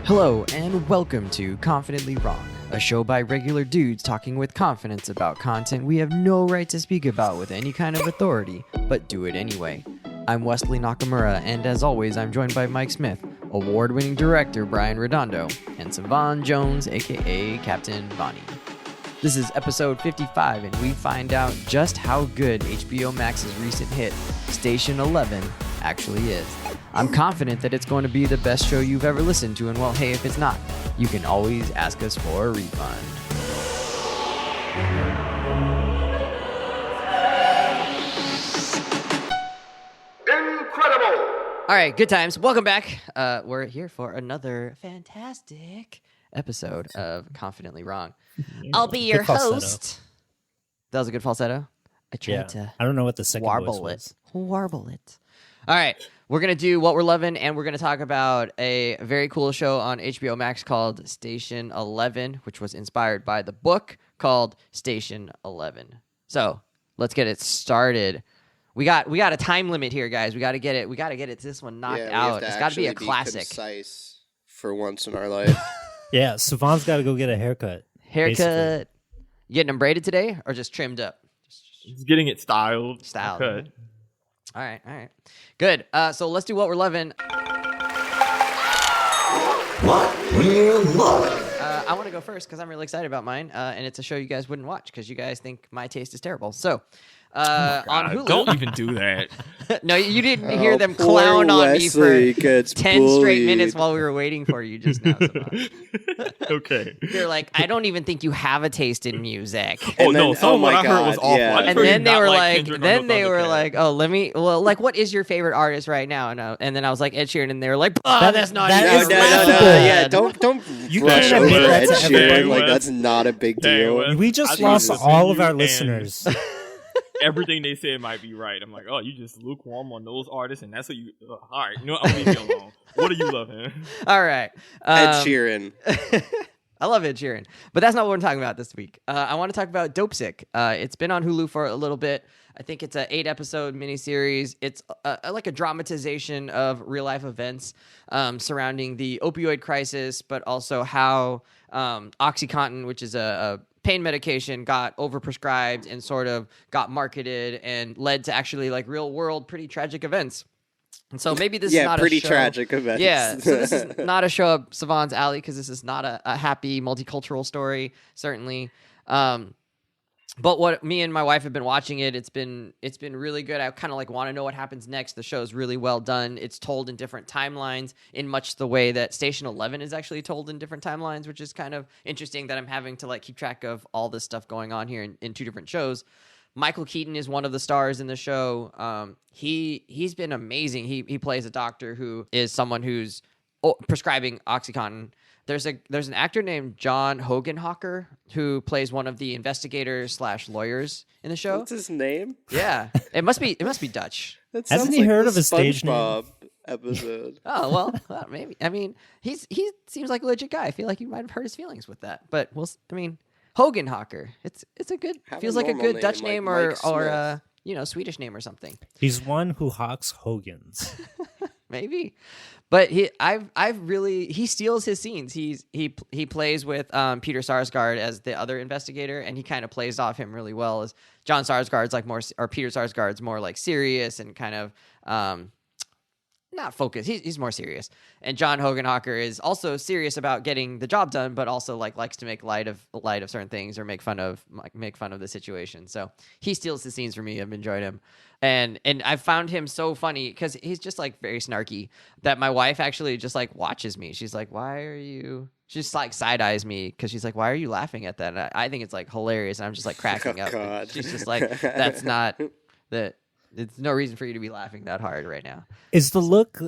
Hello, and welcome to Confidently Wrong, a show by regular dudes talking with confidence about content we have no right to speak about with any kind of authority, but do it anyway. I'm Wesley Nakamura, and as always, I'm joined by Mike Smith, award-winning director Brian Redondo, and Savon Jones, aka Captain Bonnie. This is episode 55, and we find out just how good HBO Max's recent hit, Station 11, actually is. I'm confident that it's going to be the best show you've ever listened to, and well, hey, if it's not, you can always ask us for a refund. Incredible! All right, good times. Welcome back. We're here for another fantastic episode of Confidently Wrong. I'll be your host. That was a good falsetto. I tried to I don't know what the second voice was. Warble it. All right, we're going to do what we're loving, and we're going to talk about a very cool show on HBO Max called Station 11, which was inspired by the book called Station 11. So let's get it started. We got a time limit here, guys. We got to get it. This one knocked out. It's got to be a classic. Concise for once in our life. Yeah, Savon's got to go get a haircut. Haircut. You getting them braided today, or just trimmed up? Just getting it styled. Cut. All right. Good. So let's do what we're loving. What we're loving. I want to go first because I'm really excited about mine, and it's a show you guys wouldn't watch because you guys think my taste is terrible. So, on Hulu. Don't even do that. No, you didn't hear them clown on me for Wesley gets 10 straight bullied. minutes while we were waiting for you just now. Okay. They're like, I don't even think you have a taste in music. Oh, And no, then- some oh of what my I heard was God, awful. yeah. I just And heard you then they not were like like, Kendrick or Thundercat. oh, what is your favorite artist right now? And then I was like, Ed Sheeran, and they were like, that's not that even is No, laughable. yeah, don't You brush can't over admit that Ed to Sheeran everyone. like that's not a big Dang, deal. Wes. We just I lost just all of listened to our you listeners. Everything they said might be right. I'm like, oh, you just lukewarm on those artists, and that's what you. All right, you know what? I'm gonna leave you alone. What do you love, man? All right. Ed Sheeran. I love Ed Sheeran, but that's not what we're talking about this week. I want to talk about Dope Sick. It's been on Hulu for a little bit. I think it's an 8-episode miniseries. It's like a dramatization of real-life events surrounding the opioid crisis, but also how OxyContin, which is a pain medication, got overprescribed and sort of got marketed and led to actually like real-world pretty tragic events. And so maybe this is not pretty a show. tragic events. Yeah, so this is not a show up Savon's alley because this is not a happy multicultural story, certainly. But what me and my wife have been watching it's been really good. I kind of like want to know what happens next. The show's really well done. It's told in different timelines in much the way that Station 11 is actually told in different timelines, which is kind of interesting that I'm having to like keep track of all this stuff going on here in two different shows. Michael Keaton is one of the stars in the show. He's been amazing. He plays a doctor who is someone who's prescribing OxyContin. There's an actor named John Hogenhocker who plays one of the investigators / lawyers in the show. What's his name? Yeah, it must be Dutch. That Hasn't sounds he like heard the of a stage name? SpongeBob episode. Oh well, maybe. I mean, he seems like a legit guy. I feel like you might have hurt his feelings with that, but Hogenhocker. It's a good Have a feels like a normal good Dutch name, name like Mike or Swedish name or something. He's one who hawks Hogan's. Maybe, but he steals his scenes. He plays with Peter Sarsgaard as the other investigator, and he kind of plays off him really well. As John Sarsgaard's like more, or Peter Sarsgaard's more like serious and kind of not focused. He's more serious, and John Hogenhocker is also serious about getting the job done, but also like likes to make light of certain things or make fun of the situation. So he steals the scenes for me. I've enjoyed him. And I found him so funny because he's just like very snarky that my wife actually just like watches me. She's like, why are you? She just like side eyes me because she's like, why are you laughing at that? And I think it's like hilarious. And I'm just like cracking up. God. She's just like, that's not the. It's no reason for you to be laughing that hard right now. Is the look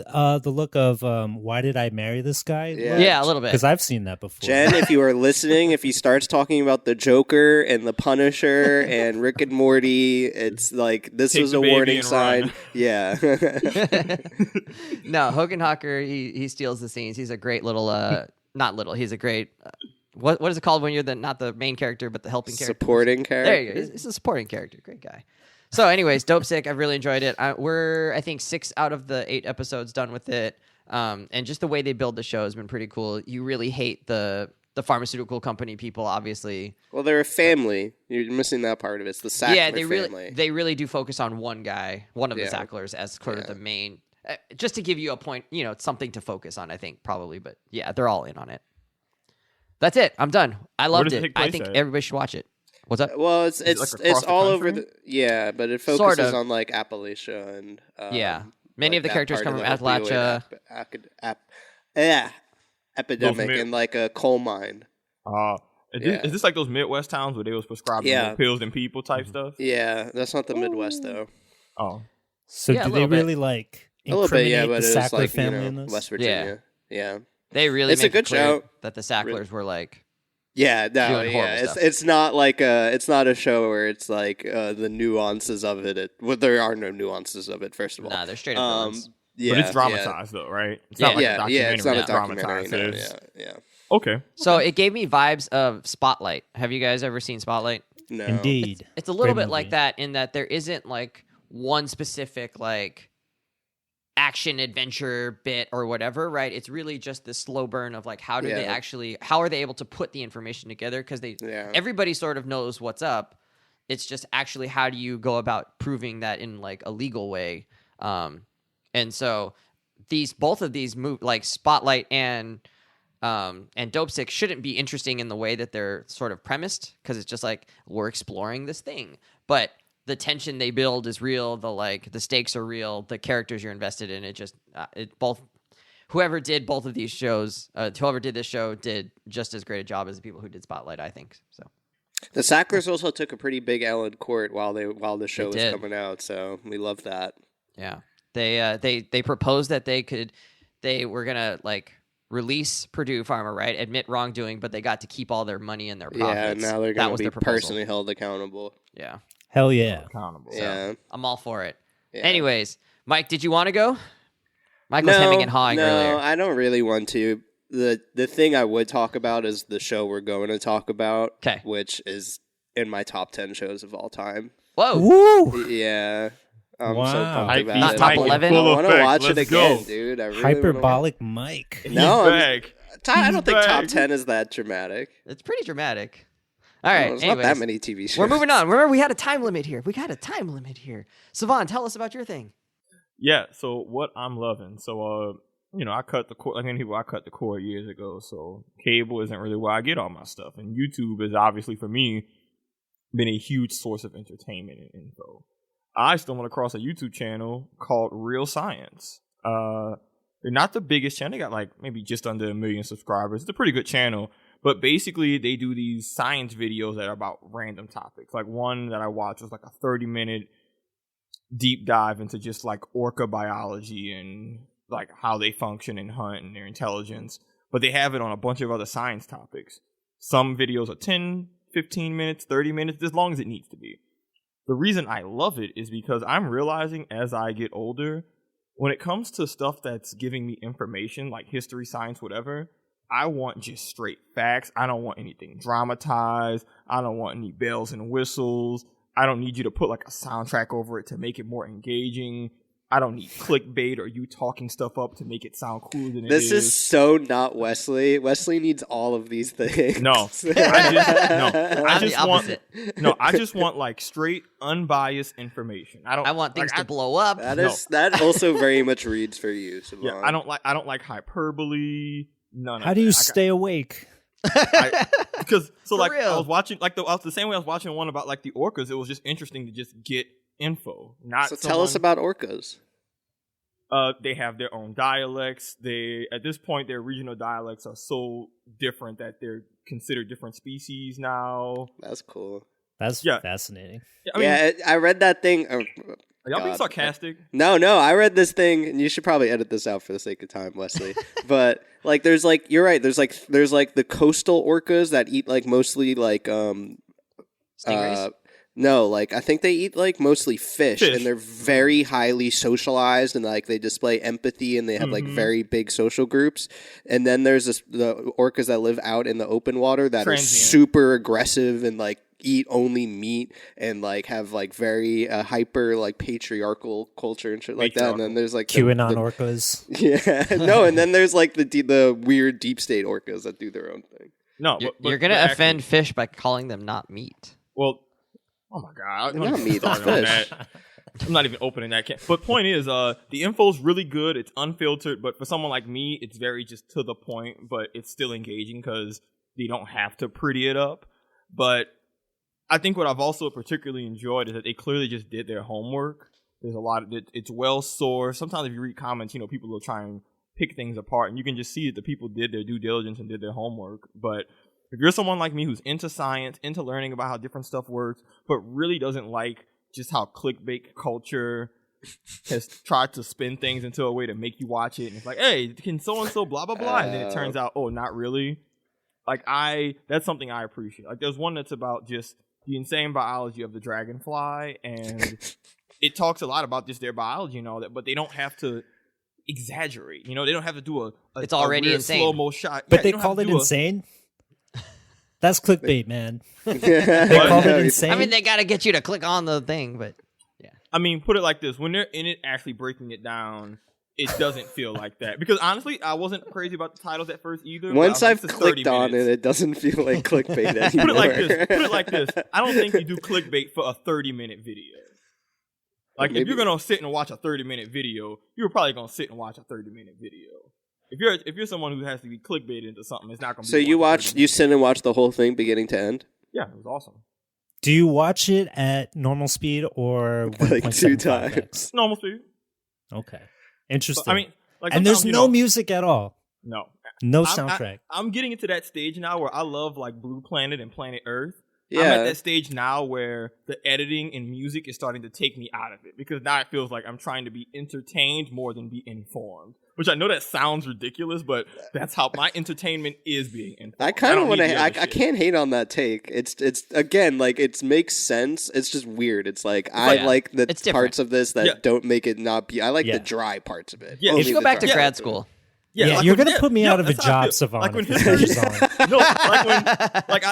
of why did I marry this guy? Yeah, a little bit. Because I've seen that before. Jen, if you are listening, if he starts talking about the Joker and the Punisher and Rick and Morty, it's like this Take was the a baby warning and sign. run. Yeah. No, Hogenhocker, he steals the scenes. He's a great little, not little. He's a great. What is it called when you're not the main character but the helping character? Supporting character. There you go. He's a supporting character. Great guy. So, anyways, Dope Sick. I've really enjoyed it. We're, I think, 6 out of the 8 episodes done with it. And just the way they build the show has been pretty cool. You really hate the pharmaceutical company people, obviously. Well, they're a family. You're missing that part of it. It's the Sackler family. They really do focus on one guy, one of the Sacklers, as sort of the main. Just to give you a point, something to focus on, I think, probably. But yeah, they're all in on it. That's it. I'm done. I loved it. I think everybody should watch it. What's up? Well, it's like all country? over but it focuses on like Appalachia and many of the characters come from Appalachia. Epidemic and like a coal mine. Is this like those Midwest towns where they was prescribing pills and people type stuff? Yeah, that's not the Midwest though. Oh, so do they really like incriminate the Sackler family in this? West Virginia. Yeah. They really it's make a good it clear show that the Sacklers were like. Yeah, no, doing yeah. It's not like it's not a show where it's like the nuances of it. Well, there are no nuances of it. First of all, Nah, they're straight up villains. Yeah, but it's dramatized though, right? It's not like a documentary. It's not a documentary. Dramatized. Yeah. Okay. So it gave me vibes of Spotlight. Have you guys ever seen Spotlight? No. Indeed. It's a little Great bit like movie. that in that there isn't like one specific like action adventure bit or whatever, right? It's really just this slow burn of like how are they able to put the information together, because everybody sort of knows what's up. It's just actually how do you go about proving that in like a legal way. And so both of these like Spotlight and Dope Sick shouldn't be interesting in the way that they're sort of premised, because it's just like we're exploring this thing, but the tension they build is real. The stakes are real. The characters you're invested in. Whoever did both of these shows, whoever did this show did just as great a job as the people who did Spotlight, I think. So the Sacklers also took a pretty big L in court while the show was coming out. So we love that. Yeah, they proposed that they were gonna like release Purdue Pharma, right? Admit wrongdoing, but they got to keep all their money and their profits. Yeah, now they're going to be personally held accountable. Yeah. Hell yeah. Accountable. Yeah. So, I'm all for it. Yeah. Anyways, Mike, did you want to go? Mike was hemming and hawing earlier. No, I don't really want to. The thing I would talk about is the show we're going to talk about, which is in my top 10 shows of all time. Whoa. Woo! Yeah. I'm wow. so pumped about Not it. top 11? I want to watch it again, go. dude. I really Hyperbolic Mike. No, back. I don't think top 10 is that dramatic. It's pretty dramatic. All right. There's not that many TV shows. We're moving on. Remember, we had a time limit here. Savon, tell us about your thing. Yeah, so what I'm loving. So, I cut the cord, like many people, I cut the cord years ago, so cable isn't really where I get all my stuff. And YouTube is obviously, for me, been a huge source of entertainment and info. I stumbled across a YouTube channel called Real Science. They're not the biggest channel. They got like maybe just under 1 million subscribers. It's a pretty good channel. But basically, they do these science videos that are about random topics. Like one that I watched was like a 30-minute deep dive into just like orca biology and like how they function and hunt and their intelligence. But they have it on a bunch of other science topics. Some videos are 10, 15 minutes, 30 minutes, as long as it needs to be. The reason I love it is because I'm realizing as I get older, when it comes to stuff that's giving me information, like history, science, whatever, I want just straight facts. I don't want anything dramatized. I don't want any bells and whistles. I don't need you to put like a soundtrack over it to make it more engaging. I don't need clickbait or you talking stuff up to make it sound cooler than it is. This is so not Wesley. Wesley needs all of these things. No, I just want like straight, unbiased information. I want things to blow up. That also very much reads for you, Savon. Yeah, I don't like hyperbole. None. How do you stay awake? Because real. I was watching the same way I was watching one about like the orcas. It was just interesting to just get info. Tell us about orcas. They have their own dialects. At this point their regional dialects are so different that they're considered different species now. That's cool. That's fascinating. I read that thing. Are y'all being sarcastic? No, I read this thing, and you should probably edit this out for the sake of time, Wesley. But like, there's like, you're right. There's like the coastal orcas that eat like mostly like Stingrays? No, like I think they eat like mostly fish, and they're very highly socialized, and like they display empathy, and they have like very big social groups. And then there's the orcas that live out in the open water that are super aggressive and like eat only meat and like have like very hyper like patriarchal culture and shit like that. And then there's like QAnon orcas. Yeah, no, and then there's like the weird deep state orcas that do their own thing. No, you're gonna offend fish by calling them not meat. Well, oh my god, They're not meat, they're fish. I'm not even opening that can. But point is, the info's really good. It's unfiltered, but for someone like me, it's very just to the point. But it's still engaging because they don't have to pretty it up. But I think what I've also particularly enjoyed is that they clearly just did their homework. There's a lot of it's well sourced. Sometimes if you read comments, people will try and pick things apart, and you can just see that the people did their due diligence and did their homework. But if you're someone like me who's into science, into learning about how different stuff works, but really doesn't like just how clickbait culture has tried to spin things into a way to make you watch it, and it's like, hey, can so and so blah blah blah, and then it turns out, oh, not really. Like that's something I appreciate. Like there's one that's about just the insane biology of the dragonfly, and it talks a lot about just their biology and all that, but they don't have to exaggerate. They don't have to do a it's already insane slow-mo shot. But they call it insane. That's clickbait, man. They call it insane. I mean, they got to get you to click on the thing, but yeah. I mean, put it like this: when they're in it, actually breaking it down, it doesn't feel like that. Because honestly, I wasn't crazy about the titles at first either. Once I've clicked on it, it doesn't feel like clickbait anymore. Put it like this: I don't think you do clickbait for a 30-minute video. Like if you're gonna sit and watch a 30-minute video, you're probably gonna sit and watch a 30-minute video. If you're someone who has to be clickbaited into something, it's not gonna be. So you sit and watch the whole thing beginning to end? Yeah, it was awesome. Do you watch it at normal speed or like 2 times? Normal speed. Okay, interesting. But, I mean, and there's no music at all. No soundtrack. I'm getting into that stage now where I love like Blue Planet and Planet Earth. Yeah. I'm at that stage now where the editing and music is starting to take me out of it because now it feels like I'm trying to be entertained more than be informed. Which I know that sounds ridiculous, but that's how my entertainment is being informed. I kind of want to. I can't hate on that take. It's again like it makes sense. It's just weird. It's like I like the parts of this that don't make it not be. I like the dry parts of it. Yeah, if you go back to grad school. Yeah, like you're gonna put me out of a job, Savon. Like when history's on.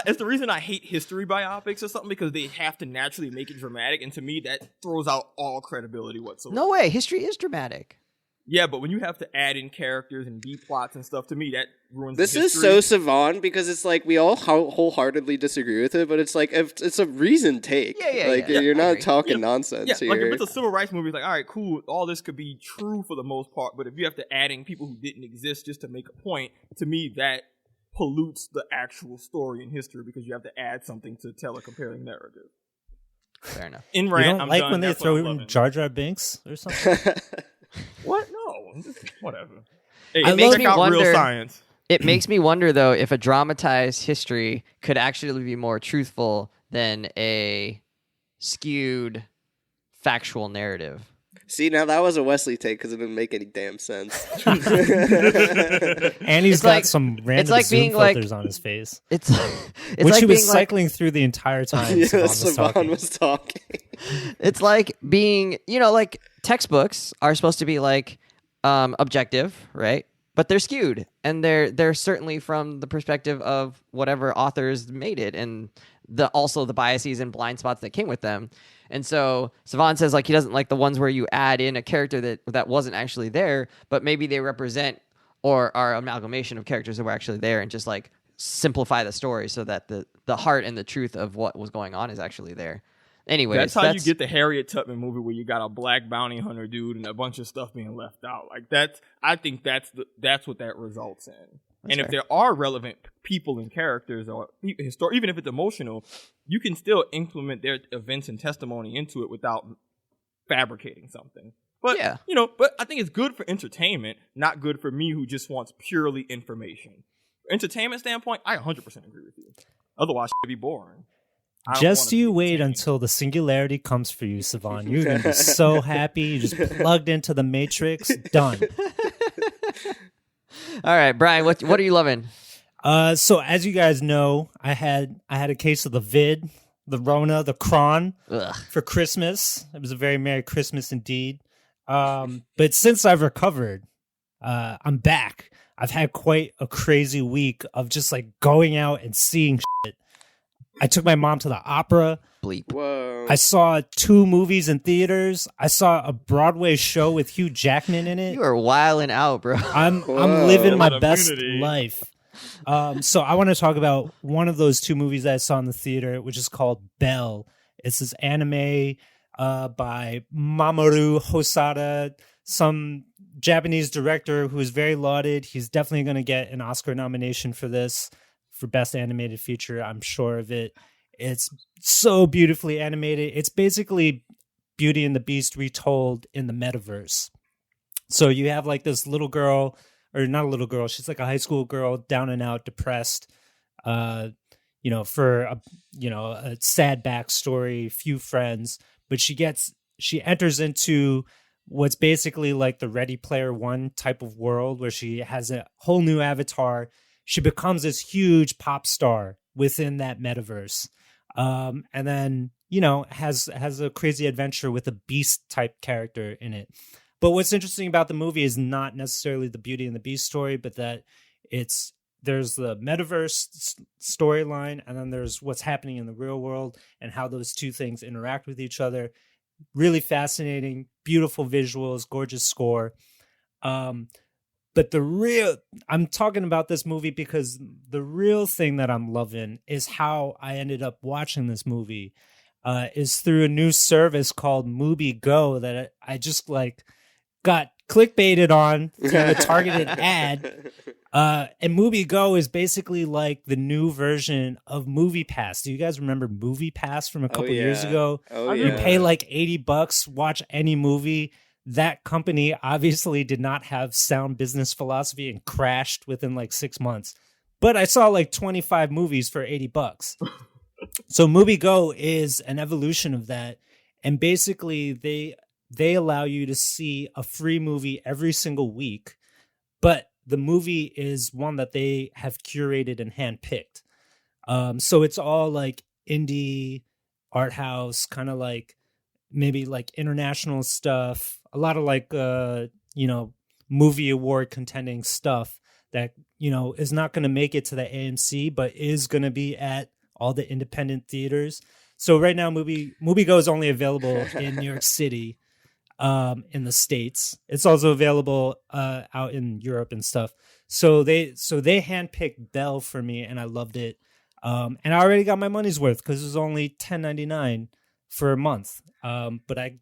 It's the reason I hate history biopics or something because they have to naturally make it dramatic, and to me that throws out all credibility whatsoever. No way, history is dramatic. Yeah, but when you have to add in characters and B plots and stuff, to me that ruins. This is so Savon because it's like we all wholeheartedly disagree with it, but it's like if it's a reasoned take. You're not talking nonsense here. Like if it's a civil rights movie, it's like all right, cool, all this could be true for the most part, but if you have to add in people who didn't exist just to make a point, to me that pollutes the actual story and history because you have to add something to tell a compelling narrative. Fair enough. You don't like when they throw in Jar Jar Binks or something. What? No, whatever. Hey, it makes me wonder. Real science. It makes me wonder, though, if a dramatized history could actually be more truthful than a skewed factual narrative. See, now that was a Wesley take because it didn't make any damn sense. And he's got some random Zoom filters on his face. It's which like he was cycling through the entire time. Yeah, Savon was talking. It's like being, like textbooks are supposed to be like objective, right? But they're skewed, and they're certainly from the perspective of whatever authors made it, and also the biases and blind spots that came with them. And so Savon says like he doesn't like the ones where you add in a character that wasn't actually there, but maybe they represent or are amalgamation of characters that were actually there, and just like simplify the story so that the heart and the truth of what was going on is actually there. Anyways, that's how you get the Harriet Tubman movie where you got a black bounty hunter dude and a bunch of stuff being left out. Like I think that's what that results in. And if there are relevant people and characters or even if it's emotional, you can still implement their events and testimony into it without fabricating something. But but I think it's good for entertainment, not good for me who just wants purely information. For entertainment standpoint, I 100% agree with you. Otherwise, it'd be boring. Just you wait until the singularity comes for you, Savon. You're going to be so happy. You just plugged into the Matrix. Done. All right, Brian, what are you loving? So as you guys know, I had a case of the vid, the Rona, the Cron for Christmas. It was a very Merry Christmas indeed. But since I've recovered, I'm back. I've had quite a crazy week of just like going out and seeing shit. I took my mom to the opera. Bleep. Whoa. I saw 2 movies in theaters. I saw a Broadway show with Hugh Jackman in it. You are wilding out, bro. I'm living my best life. So I want to talk about one of those 2 movies that I saw in the theater, which is called Belle. It's this anime by Mamoru Hosoda, some Japanese director who is very lauded. He's definitely going to get an Oscar nomination for this, for Best Animated Feature. I'm sure of it. It's so beautifully animated. It's basically Beauty and the Beast retold in the metaverse. So you have like this little girl, or not a little girl, she's like a high school girl, down and out, depressed, for a sad backstory, few friends, but she enters into what's basically like the Ready Player One type of world where she has a whole new avatar. She becomes this huge pop star within that metaverse. And then, has a crazy adventure with a beast type character in it. But what's interesting about the movie is not necessarily the Beauty and the Beast story, but that there's the metaverse storyline, and then there's what's happening in the real world and how those 2 things interact with each other. Really fascinating, beautiful visuals, gorgeous score. But I'm talking about this movie because the real thing that I'm loving is how I ended up watching this movie is through a new service called Mubi Go that I just got clickbaited on through a targeted ad. And Mubi Go is basically like the new version of Movie Pass. Do you guys remember Movie Pass from a couple years ago? You pay like $80, watch any movie. That company obviously did not have sound business philosophy and crashed within like 6 months. But I saw like 25 movies for $80. So Mubi Go is an evolution of that. And basically they allow you to see a free movie every single week. But the movie is one that they have curated and handpicked. So it's all like indie, art house, kind of like maybe like international stuff, a lot of like, movie award contending stuff that, is not going to make it to the AMC, but is going to be at all the independent theaters. So right now, Mubi Go is only available in New York City, in the States. It's also available out in Europe and stuff. So they handpicked Belle for me, and I loved it. And I already got my money's worth because it was only $10.99 for a month. But I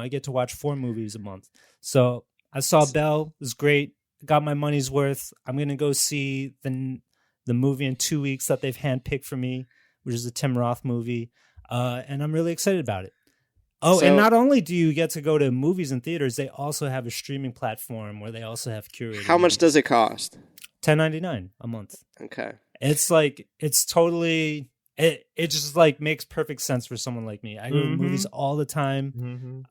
get to watch 4 movies a month. So I saw Belle. It was great. Got my money's worth. I'm gonna go see the movie in 2 weeks that they've handpicked for me, which is a Tim Roth movie. And I'm really excited about it. Oh, and not only do you get to go to movies and theaters, they also have a streaming platform where they also have curated. How much does it cost? $10.99 a month. Okay. It's like, it's totally, it just like makes perfect sense for someone like me. I go to movies all the time.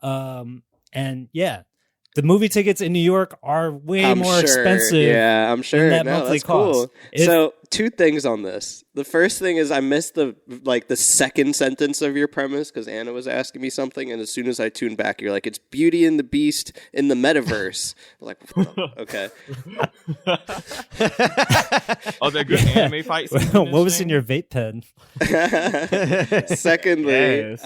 And yeah, the movie tickets in New York are way more expensive. Yeah, I'm sure. Than that monthly cost. Cool. So 2 things on this. The first thing is I missed the second sentence of your premise because Anna was asking me something, and as soon as I tuned back, you're like, "It's Beauty and the Beast in the metaverse." I'm like, okay. Oh, they're good anime fights. What was in your vape pen? Secondly,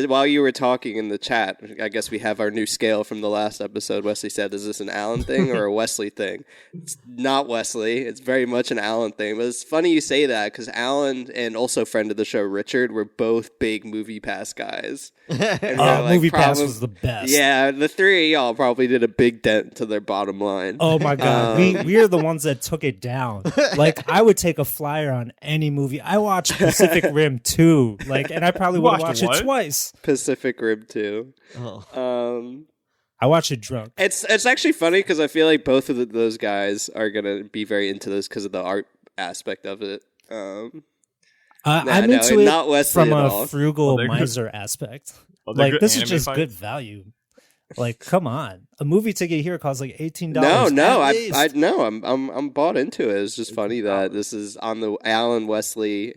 while you were talking in the chat, I guess we have our new scale from the last episode. Wesley said, is this an Alan thing or a Wesley thing? It's not Wesley. It's very much an Alan thing. But it's funny you say that because Alan and also friend of the show, Richard, were both big Movie Pass guys. Movie Pass was the best. Yeah, the 3 of y'all probably did a big dent to their bottom line. Oh my God. We are the ones that took it down. Like, I would take a flyer on any movie. I watched Pacific Rim 2, and I probably would watch it twice. Pacific Rim 2. I watched it drunk. It's actually funny because I feel like both of those guys are gonna be very into this because of the art aspect of it. I'm into it not Wesley from at a all. frugal miser aspect. This is just good value. Like, come on, a movie ticket here costs like $18. I'm bought into it. It's just funny that this is on the Alan Wesley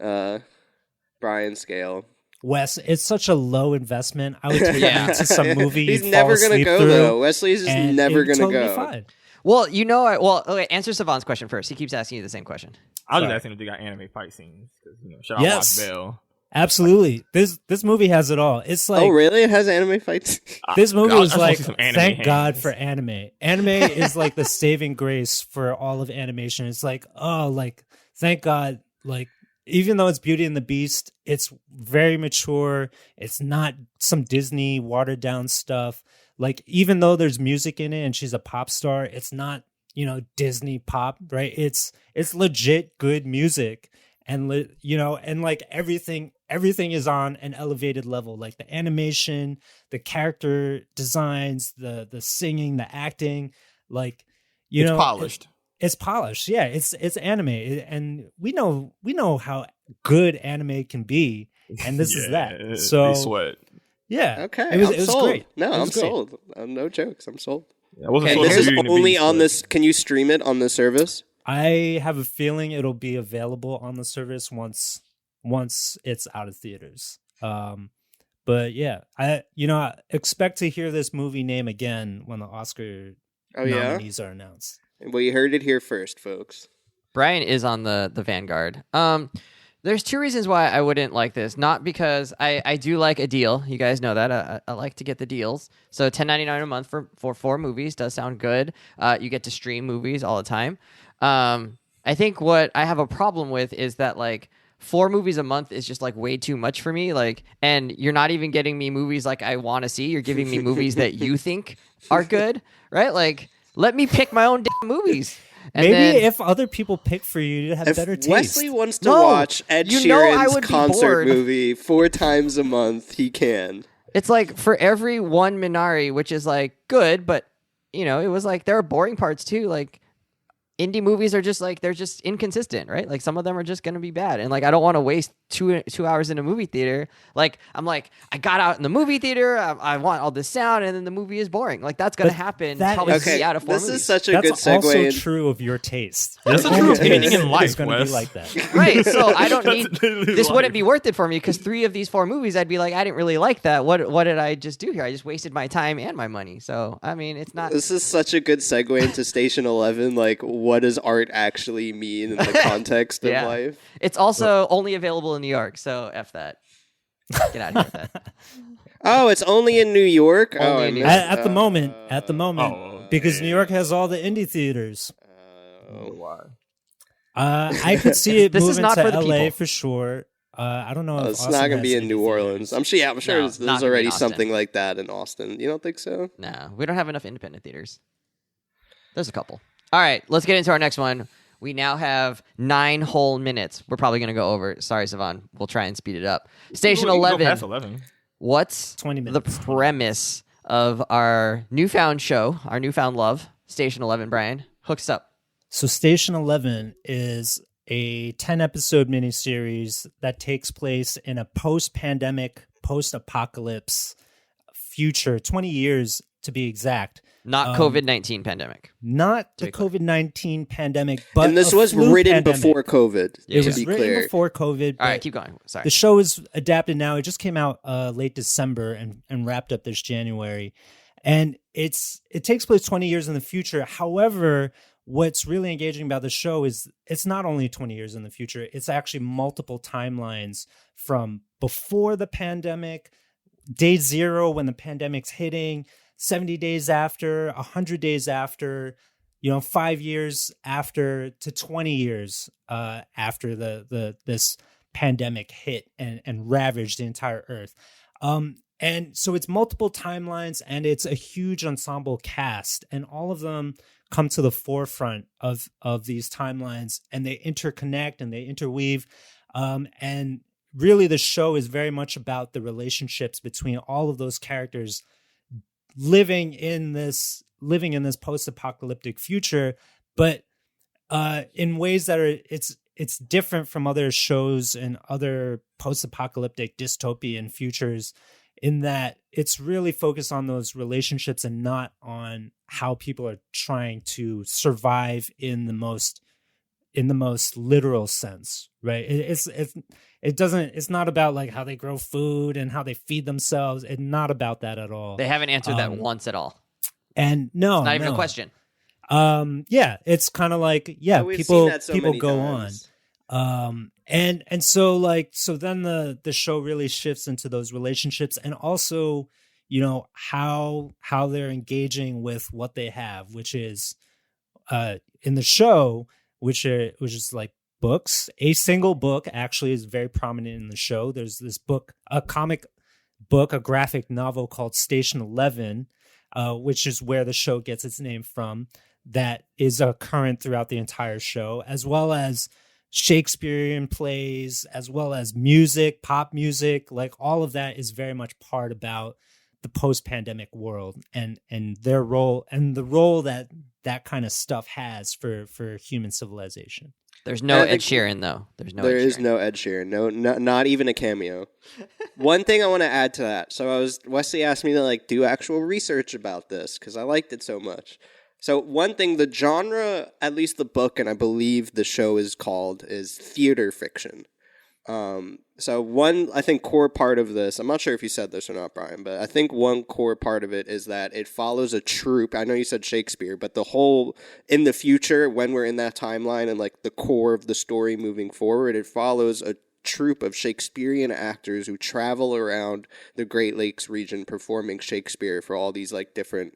Brian scale. Wes, it's such a low investment. I would take you to some movie. He's never gonna go though. Wesley's just never gonna go. Fine. Well, okay, answer Savon's question first. He keeps asking you the same question. I was just asking if they got anime fight scenes. Should I watch Bell? Absolutely. This movie has it all. It's like, oh, really? It has anime fights? This movie I was just wanna like, see some anime thank hands. God for anime. Anime is like the saving grace for all of animation. It's like, oh, like, thank God. Like, even though it's Beauty and the Beast, it's very mature. It's not some Disney watered down stuff. Like, even though there's music in it and she's a pop star, it's not, Disney pop, right? It's legit good music. And and like everything is on an elevated level. Like the animation, the character designs, the singing, the acting, like It's polished. It's polished. Yeah, it's anime, and we know how good anime can be, and this is that. So they sweat. yeah, Okay, it was sold. great. No, It was I'm great. sold. No jokes. I'm sold. I wasn't Okay, sold This on is Beauty and the only Beast, on but- this. Can you stream it on the service? I have a feeling it'll be available on the service once it's out of theaters. But yeah, I expect to hear this movie name again when the Oscar Oh yeah. nominees are announced. Well, you heard it here first, folks. Brian is on the Vanguard. There's two reasons why I wouldn't like this. Not because I do like a deal. You guys know that. I like to get the deals. So $10.99 a month for 4 movies does sound good. You get to stream movies all the time. I think what I have a problem with is that like 4 movies a month is just like way too much for me. Like, and you're not even getting me movies like I want to see. You're giving me movies that you think are good, right? Like, let me pick my own damn movies. And Maybe then, if other people pick for you, you'd have If better taste. Wesley wants to No, watch Ed you know I Sheeran's would be concert bored. movie 4 times a month, he can. it's like for every one Minari, which is like good, but it was like there are boring parts too. Like indie movies are just like they're just inconsistent, right? Like some of them are just gonna be bad, and like I don't want to waste two hours in a movie theater. Like I'm like I got out in the movie theater, I want all this sound, and then the movie is boring. Like that's gonna But happen. that Probably is- 3 out of 4 This movies. is such a That's good segue. also in- true of your taste. That's Your the truth own of anything taste in life, is going to Wes. be like that. Right, so I don't That's need literally this. life. Wouldn't be worth it for me because 3 of these 4 movies, I'd be like, I didn't really like that. What did I just do here? I just wasted my time and my money. So I mean, it's not. This is such a good segue into Station 11. Like, what does art actually mean in the context of Yeah. life? It's also only available in New York, so F that. Get out of here with that. Oh, it's only in New York? Only I in New missed- At the moment, Oh, because New York has all the indie theaters. Why? I could see it This is moving not to for the LA people. for sure. I don't know if it's Austin not going to has be in indie New Orleans. theaters. I'm sure No, there's not gonna be in already Austin. something like that in Austin. You don't think so? No, we don't have enough independent theaters. There's a couple. All right, let's get into our next one. We now have 9 whole minutes. We're probably going to go over. Sorry, Savon. We'll try and speed it up. Station You can go 11. past 11. What's 20 the minutes. premise of our newfound show, our newfound love, Station 11, Brian? Hook us up. So Station 11 is a 10-episode miniseries that takes place in a post-pandemic, post-apocalypse future, 20 years to be exact. Not COVID-19 pandemic. Not To the be clear. COVID-19 pandemic, but And this a was flu written pandemic. before COVID, Yeah, It to was be written clear. before COVID. All right, but keep going. Sorry. The show is adapted now. It just came out late December and wrapped up this January. And it takes place 20 years in the future. However, what's really engaging about the show is it's not only 20 years in the future, it's actually multiple timelines from before the pandemic, day 0 when the pandemic's hitting, 70 days after, 100 days after, 5 years after, to 20 years after this pandemic hit and ravaged the entire earth. And so it's multiple timelines and it's a huge ensemble cast, and all of them come to the forefront of these timelines, and they interconnect and they interweave. And really the show is very much about the relationships between all of those characters living in this post-apocalyptic future, but in ways that are it's different from other shows and other post-apocalyptic dystopian futures, in that it's really focused on those relationships and not on how people are trying to survive in the most literal sense, right? It's not about like how they grow food and how they feed themselves. It's not about that at all. They haven't answered that once at all. And no, It's not even no. a question. Yeah, it's kind of like, Yeah, we've seen that so people many go times. on. And so like, so then the show really shifts into those relationships, and also, you know, how they're engaging with what they have, which is in the show, which is like books. A single book actually is very prominent in the show. There's this book, a comic book, a graphic novel called Station 11, which is where the show gets its name from, that is current throughout the entire show, as well as Shakespearean plays, as well as music, pop music. Like all of that is very much part about the post-pandemic world, and their role, and the role that that kind of stuff has for human civilization. There's no Ed Sheeran though. There is no Ed Sheeran. No, not even a cameo. One thing I want to add to that. So Wesley asked me to like do actual research about this because I liked it so much. So one thing, the genre, at least the book, and I believe the show is called, is theater fiction. So one, I think, core part of this, I'm not sure if you said this or not, Brian, but I think one core part of it is that it follows a troupe. I know you said Shakespeare, but the whole, in the future, when we're in that timeline and like the core of the story moving forward, it follows a troupe of Shakespearean actors who travel around the Great Lakes region performing Shakespeare for all these like different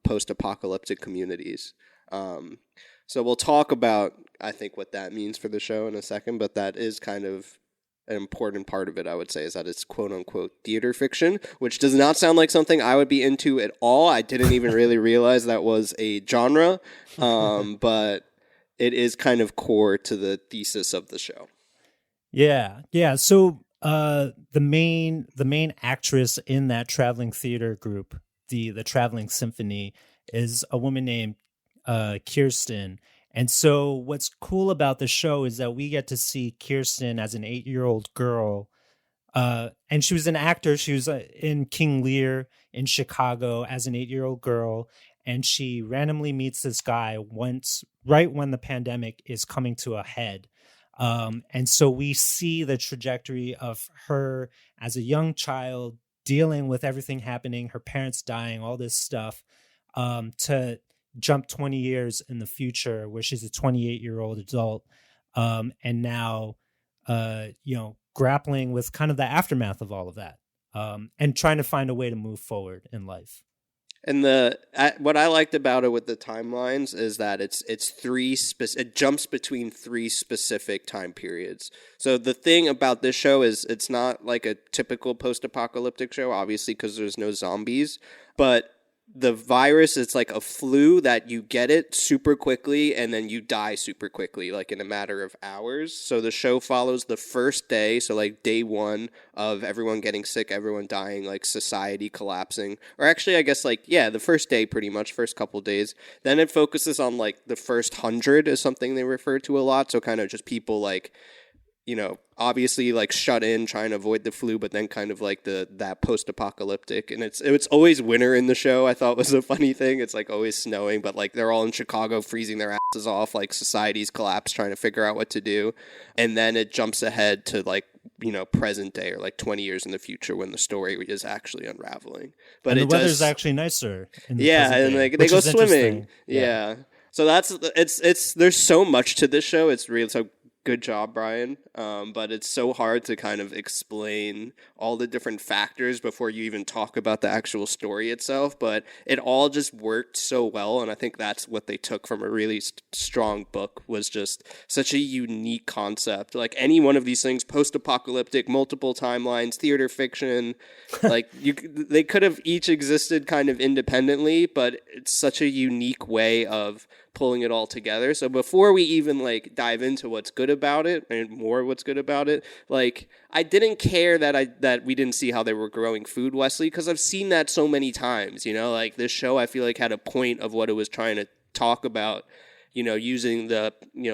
post-apocalyptic communities. So we'll talk about, I think, what that means for the show in a second, but that is kind of an important part of it, I would say, is that it's quote-unquote theater fiction, which does not sound like something I would be into at all. I didn't even really realize that was a genre, but it is kind of core to the thesis of the show. Yeah. So the main actress in that traveling theater group, the Traveling Symphony, is a woman named Kirsten. And so what's cool about the show is that we get to see Kirsten as an 8-year-old girl. And she was an actor. She was in King Lear in Chicago as an 8-year-old girl. And she randomly meets this guy right when the pandemic is coming to a head. And so we see the trajectory of her as a young child dealing with everything happening, her parents dying, all this stuff, to jump 20 years in the future where she's a 28-year-old adult, and now grappling with kind of the aftermath of all of that, and trying to find a way to move forward in life. And what I liked about it with the timelines is that it jumps between 3 specific time periods. So the thing about this show is it's not like a typical post-apocalyptic show, obviously, because there's no zombies, but the virus, it's like a flu that you get it super quickly and then you die super quickly, like in a matter of hours. So the show follows the first day, so like day 1 of everyone getting sick, everyone dying, like society collapsing. Or actually, I guess the first day pretty much, first couple days. Then it focuses on like the first 100 is something they refer to a lot. So kind of just people like, obviously like shut in trying to avoid the flu, but then kind of like that post-apocalyptic. And it's always winter in the show. I thought was a funny thing. It's like always snowing, but like they're all in Chicago freezing their asses off, like society's collapsed, trying to figure out what to do. And then it jumps ahead to like, present day or like 20 years in the future when the story is actually unraveling. But and the weather's actually nicer. And they go swimming. Yeah. So there's so much to this show. It's really so. Good job, Brian. But it's so hard to kind of explain all the different factors before you even talk about the actual story itself. But it all just worked so well. And I think that's what they took from a really strong book, was just such a unique concept. Like any one of these things, post-apocalyptic, multiple timelines, theater fiction, like they could have each existed kind of independently, but it's such a unique way of pulling it all together. So before we even like dive into what's good about it and more what's good about it, like I didn't care that we didn't see how they were growing food, Wesley, because I've seen that so many times. Like this show I feel like had a point of what it was trying to talk about, using the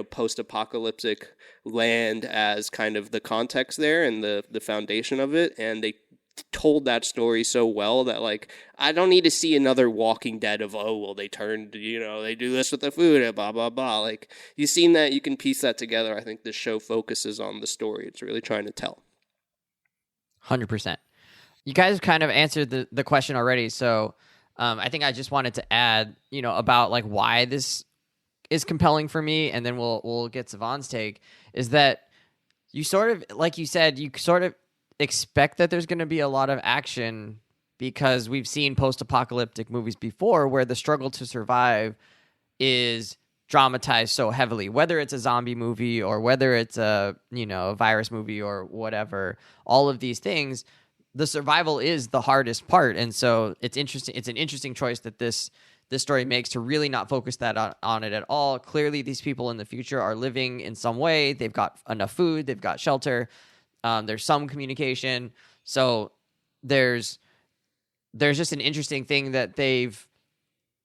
post-apocalyptic land as kind of the context there and the foundation of it. And they told that story so well that like I don't need to see another Walking Dead of they turned, they do this with the food and blah blah blah. Like you've seen that, you can piece that together. I think this show focuses on the story it's really trying to tell. 100%. You guys kind of answered the question already. So I think I just wanted to add, about like why this is compelling for me, and then we'll get Savon's take, is that you sort of, like you said, you sort of expect that there's going to be a lot of action because we've seen post-apocalyptic movies before where the struggle to survive is dramatized so heavily, whether it's a zombie movie or whether it's a virus movie or whatever. All of these things, the survival is the hardest part, and so it's interesting. It's an interesting choice that this story makes to really not focus that on it at all. Clearly, these people in the future are living in some way. They've got enough food. They've got shelter. There's some communication. So there's just an interesting thing that they've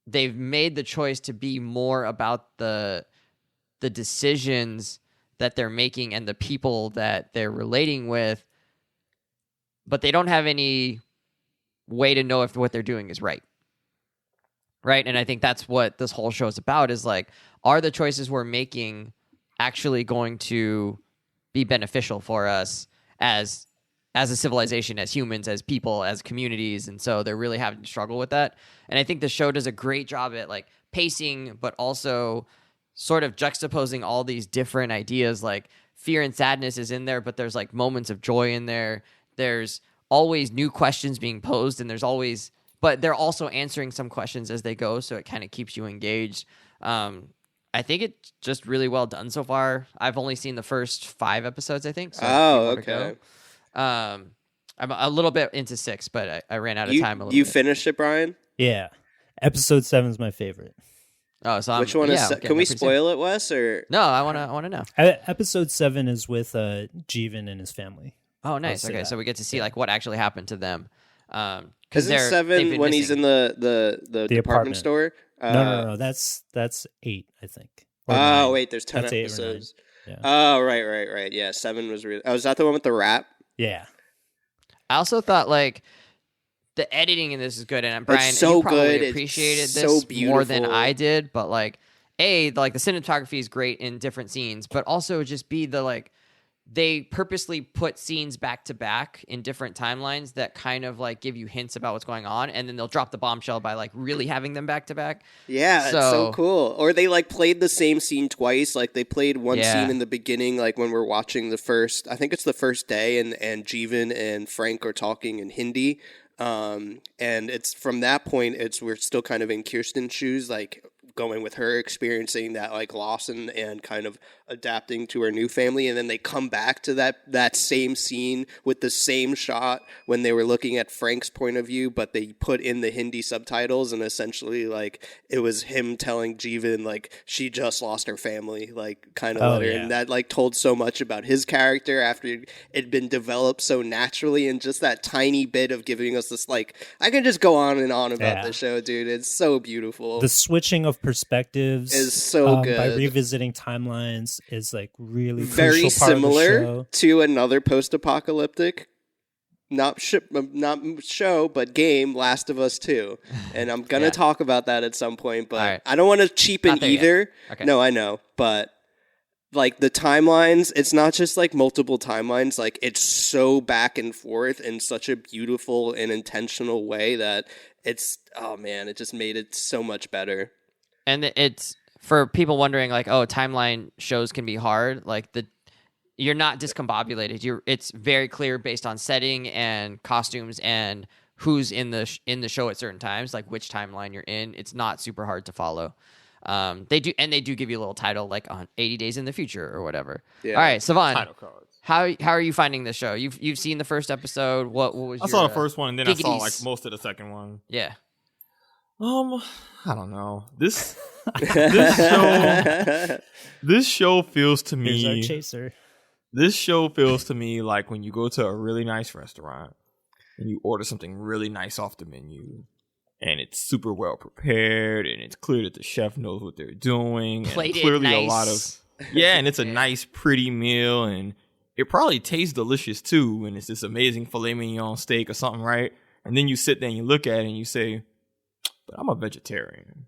made the choice to be more about the decisions that they're making and the people that they're relating with, but they don't have any way to know if what they're doing is right. Right? And I think that's what this whole show is about, is like, are the choices we're making actually going to be beneficial for us as a civilization, as humans, as people, as communities? And so they're really having to struggle with that. And I think the show does a great job at like pacing, but also sort of juxtaposing all these different ideas. Like fear and sadness is in there, but there's like moments of joy in there. There's always new questions being posed, and but they're also answering some questions as they go, so it kind of keeps you engaged. I think it's just really well done so far. I've only seen the first 5 episodes, I think. So okay. I'm a little bit into 6, but I ran out of time a little bit. You finished it, Brian? Yeah. Episode 7 is my favorite. Oh, so which one is? Can we spoil it, Wes? Or no? I want to know. Episode 7 is with Jeevan and his family. Oh, nice. Okay, so we get to see like what actually happened to them. Isn't 7 when he's in the department store? No. That's 8, I think. Oh, 9. Wait, there's 10 episodes. Yeah. Oh, right. Yeah, 7 was really. Oh, is that the one with the rap? Yeah. I also thought like the editing in this is good, and Brian, it's so you probably good. appreciated it's this so more than I did. But like the cinematography is great in different scenes, but also just they purposely put scenes back to back in different timelines that kind of like give you hints about what's going on, and then they'll drop the bombshell by like really having them back to back. Yeah, it's so cool. Or they like played the same scene twice. Like they played one scene in the beginning, like when we're watching I think it's the first day, and Jeevan and Frank are talking in Hindi. And it's from that point, we're still kind of in Kirsten's shoes, like going with her, experiencing that like loss and kind of adapting to her new family, and then they come back to that same scene with the same shot when they were looking at Frank's point of view, but they put in the Hindi subtitles, and essentially like it was him telling Jeevan like she just lost her family, like kind of letter, and that like told so much about his character after it'd been developed so naturally, and just that tiny bit of giving us this like I can just go on and on about the show, dude. It's so beautiful. The switching of perspectives is so good by revisiting timelines is like really very crucial part similar of the show. To another post-apocalyptic not show but game, Last of Us 2, and I'm gonna talk about that at some point, but I don't want to cheapen either. Okay. No, I know, but like the timelines, it's not just like multiple timelines, like it's so back and forth in such a beautiful and intentional way that it's it just made it so much better. And it's for people wondering, like, oh, timeline shows can be hard. Like you're not discombobulated. It's very clear based on setting and costumes and who's in the show at certain times, like which timeline you're in. It's not super hard to follow. They do give you a little title like on 80 Days in the Future or whatever. Yeah. All right, Savon. Title cards. How are you finding this show? You've seen the first episode. What was I saw the first one, and then I saw like most of the second one. Yeah. I don't know. This show feels to me. Here's our chaser. This show feels to me like when you go to a really nice restaurant and you order something really nice off the menu, and it's super well prepared, and it's clear that the chef knows what they're doing, Plated and clearly nice. A lot of and it's a nice, pretty meal, and it probably tastes delicious too, and it's this amazing filet mignon steak or something, right? And then you sit there and you look at it and you say, but I'm a vegetarian.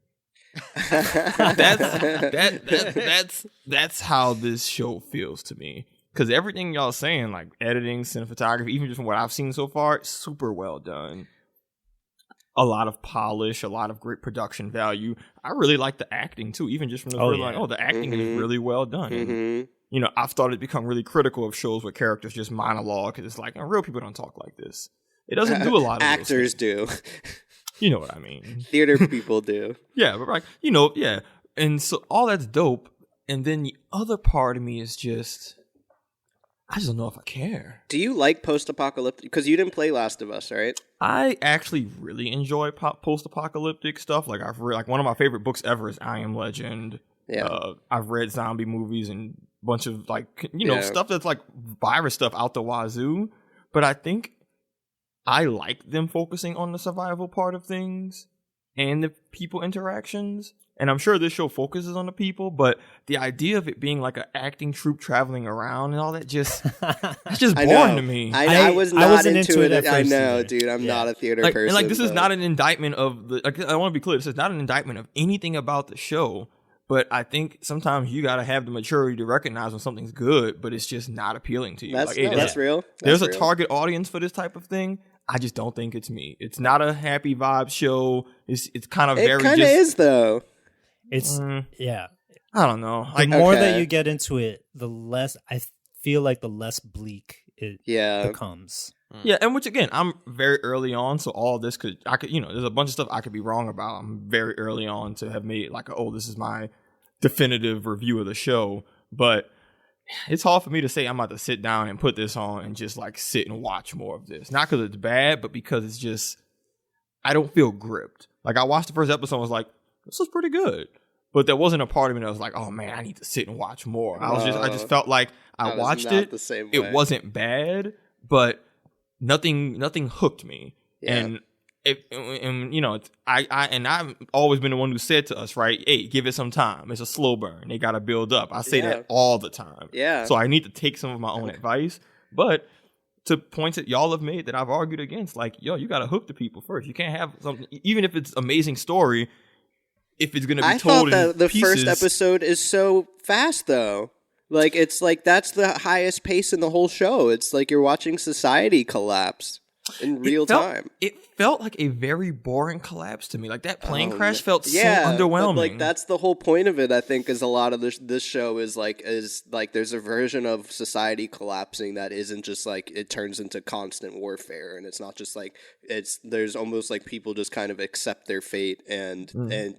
That's how this show feels to me. Because everything y'all saying, like editing, cinematography, even just from what I've seen so far, super well done. a lot of polish, a lot of great production value. I really like the acting too, even just from the the acting is really well done. And, you know, I've started to become really critical of shows where characters just monologue, because it's like, real people don't talk like this. It doesn't do a lot of actors do. You know what I mean? Theater people do. Yeah, but like, you know, yeah. And so all that's dope. And then the other part of me is just, I just don't know if I care. Do you like post-apocalyptic? Because you didn't play Last of Us, right? I actually really enjoy post-apocalyptic stuff. Like I've read, like one of my favorite books ever is I Am Legend. Yeah. I've read zombie movies and a bunch of like, you know, stuff that's like virus stuff out the wazoo. But I think I like them focusing on the survival part of things and the people interactions. And I'm sure this show focuses on the people, but the idea of it being like an acting troupe traveling around and all that that's just boring to me. I was not wasn't into it. at first I know, either. dude. I'm not a theater like, person. And like, this is not an indictment of the. Like, I want to be clear. This is not an indictment of anything about the show. But I think sometimes you got to have the maturity to recognize when something's good, but it's just not appealing to you. That's, like, that's real. There's a target audience for this type of thing. I just don't think it's me. It's not a happy vibe show. It's kind of very. It kind of is though. It's yeah. I don't know. The more that you get into it, the less I feel like the less bleak it becomes. Yeah, and which again, I'm very early on, so all this I could, you know, there's a bunch of stuff I could be wrong about. I'm very early on to have made like, this is my definitive review of the show, but it's hard for me to say I'm about to sit down and put this on and just like sit and watch more of this. Not because it's bad, but because it's just, I don't feel gripped. Like I watched the first episode and was like, this was pretty good. But there wasn't a part of me that was like, oh man, I need to sit and watch more. I just felt like I watched it. The same way. It wasn't bad, but nothing hooked me. Yeah. And you know, I've always been the one who said to us, right, hey, give it some time. It's a slow burn. They got to build up. I say that all the time. Yeah. So I need to take some of my own advice. But to points that y'all have made that I've argued against, like, you got to hook the people first. You can't have something, even if it's amazing story, if it's going to be told in I thought that the pieces. first episode is so fast, though. Like, it's like that's the highest pace in the whole show. It's like you're watching society collapse in real time. It felt like a very boring collapse to me. Like, that plane crash felt so underwhelming. But like, that's the whole point of it, I think, is a lot of this show is like there's a version of society collapsing that isn't just like it turns into constant warfare, and it's not just like there's almost like people just kind of accept their fate and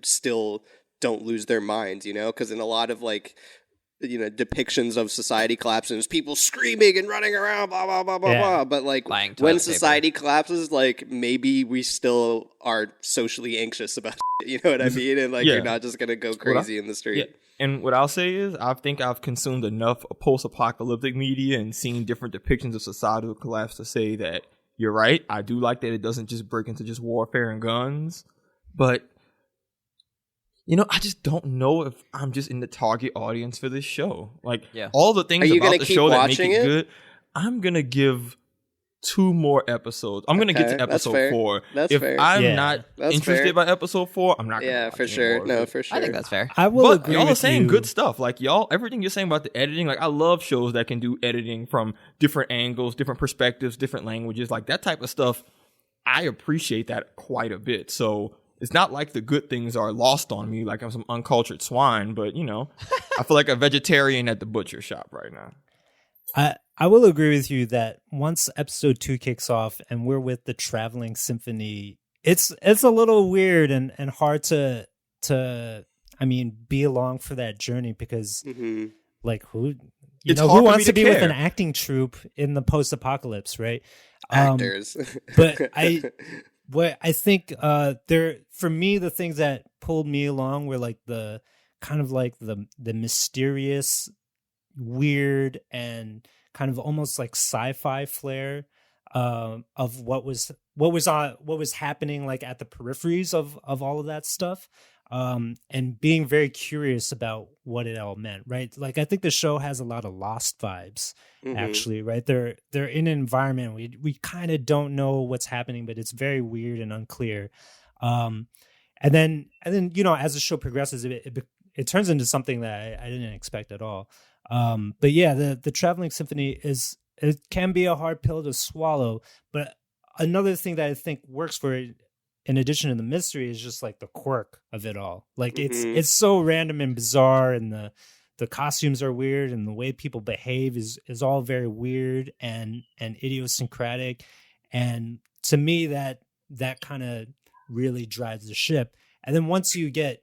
still don't lose their minds, you know? Because in a lot of like, you know, depictions of society collapsing, there's people screaming and running around, blah blah blah blah blah. But like when society collapses, like maybe we still are socially anxious about it, you know what I mean? And like you're not just gonna go crazy in the street. Yeah. And what I'll say is, I think I've consumed enough post-apocalyptic media and seen different depictions of societal collapse to say that you're right. I do like that it doesn't just break into just warfare and guns, but you know, I just don't know if I'm just in the target audience for this show. Like, all the things about the show that make it good, I'm going to give 2 more episodes. I'm going to get to episode 4. That's fair. If I'm not interested by episode 4, I'm not going to watch for sure. No, for sure. I think that's fair. I will but agree y'all with are saying you. good stuff. Like, y'all, everything you're saying about the editing, like, I love shows that can do editing from different angles, different perspectives, different languages. Like, that type of stuff, I appreciate that quite a bit. So it's not like the good things are lost on me like I'm some uncultured swine, but, you know, I feel like a vegetarian at the butcher shop right now. I will agree with you that once episode 2 kicks off and we're with the traveling symphony, it's a little weird and hard to be along for that journey because like who wants to be with an acting troupe in the post-apocalypse, right? Actors. But I think for me, the things that pulled me along were like the kind of like the mysterious, weird, and kind of almost like sci-fi flair of what was happening like at the peripheries of all of that stuff, and being very curious about what it all meant, right? Like I think the show has a lot of Lost vibes, actually, right? They're in an environment we kind of don't know what's happening, but it's very weird and unclear. And then you know, as the show progresses, it turns into something that I didn't expect at all. But yeah, the Traveling Symphony it can be a hard pill to swallow, but another thing that I think works for it in addition to the mystery, is just like the quirk of it all. Like it's so random and bizarre, and the costumes are weird, and the way people behave is all very weird and idiosyncratic. And to me, that kind of really drives the ship. And then once you get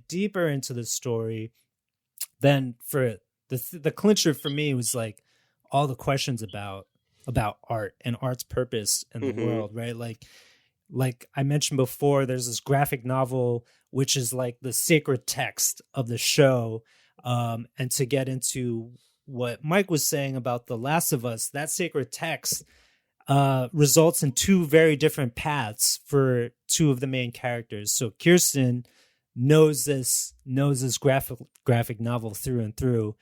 deeper into the story, then for the clincher for me was like all the questions about art and art's purpose in the world, right? Like I mentioned before, there's this graphic novel which is like the sacred text of the show. And to get into what Mike was saying about The Last of Us, that sacred text results in two very different paths for two of the main characters. So Kirsten knows this graphic novel through and through,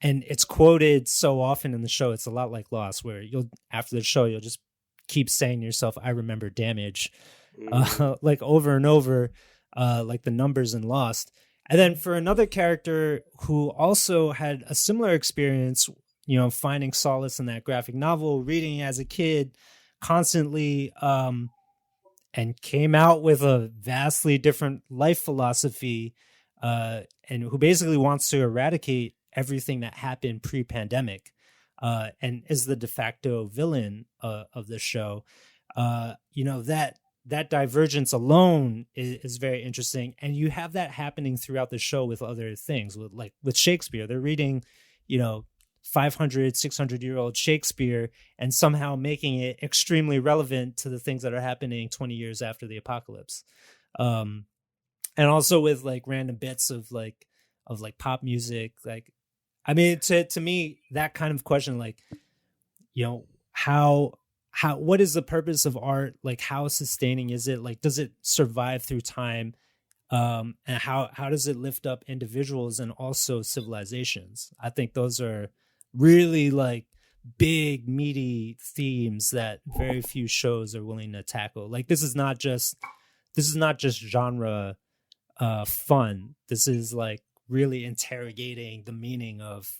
and it's quoted so often in the show. It's a lot like Lost, where after the show you'll just keep saying to yourself, "I remember damage," like over and over, like the numbers in Lost. And then for another character who also had a similar experience, finding solace in that graphic novel, reading as a kid constantly, and came out with a vastly different life philosophy, and who basically wants to eradicate everything that happened pre-pandemic, and is the de facto villain of the show. That divergence alone is very interesting. And you have that happening throughout the show with other things, with Shakespeare. They're reading, 500, 600-year-old Shakespeare and somehow making it extremely relevant to the things that are happening 20 years after the apocalypse. And also with like random bits of pop music. Like, I mean, to me, that kind of question, like, what is the purpose of art? Like, how sustaining is it? Like, does it survive through time? And how does it lift up individuals and also civilizations? I think those are really like big, meaty themes that very few shows are willing to tackle. Like, this is not just genre fun. This is like really interrogating the meaning of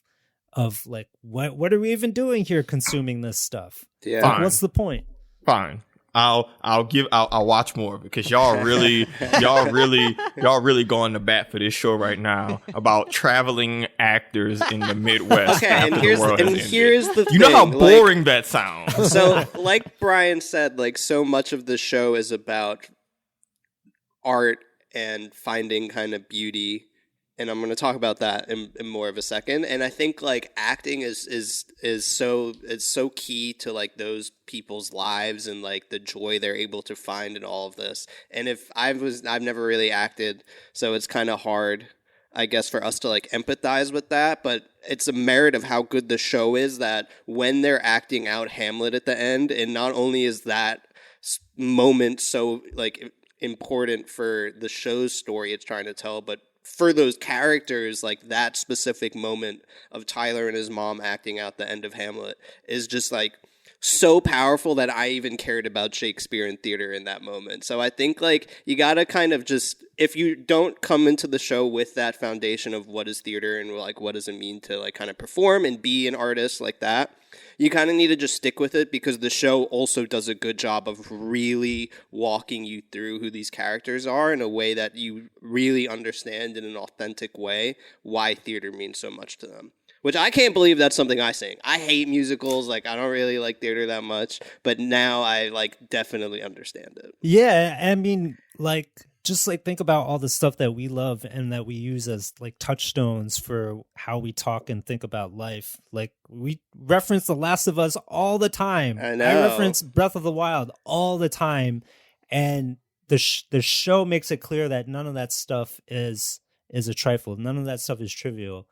like what are we even doing here consuming this stuff? Yeah. Like, what's the point? Fine. I'll watch more, because y'all really going to bat for this show right now about traveling actors in the Midwest. Okay, and here's the thing. You know how boring that sounds. So, like Brian said, like so much of the show is about art and finding kind of beauty. And I'm going to talk about that in more of a second. And I think like acting is so key to like those people's lives and like the joy they're able to find in all of this. And I've never really acted, so it's kind of hard, I guess, for us to like empathize with that. But it's a merit of how good the show is that when they're acting out Hamlet at the end, and not only is that moment so like important for the show's story it's trying to tell, but for those characters, like that specific moment of Tyler and his mom acting out the end of Hamlet is just like so powerful that I even cared about Shakespeare in theater in that moment. So I think like you gotta kind of just, if you don't come into the show with that foundation of what is theater and like what does it mean to like kind of perform and be an artist like that, you kind of need to just stick with it, because the show also does a good job of really walking you through who these characters are in a way that you really understand in an authentic way why theater means so much to them. Which I can't believe that's something I sing. I hate musicals. Like, I don't really like theater that much, but now I like definitely understand it. Yeah, I mean, like, just like think about all the stuff that we love and that we use as like touchstones for how we talk and think about life. Like, we reference The Last of Us all the time. I know. I reference Breath of the Wild all the time, and the show makes it clear that none of that stuff is a trifle. None of that stuff is trivial.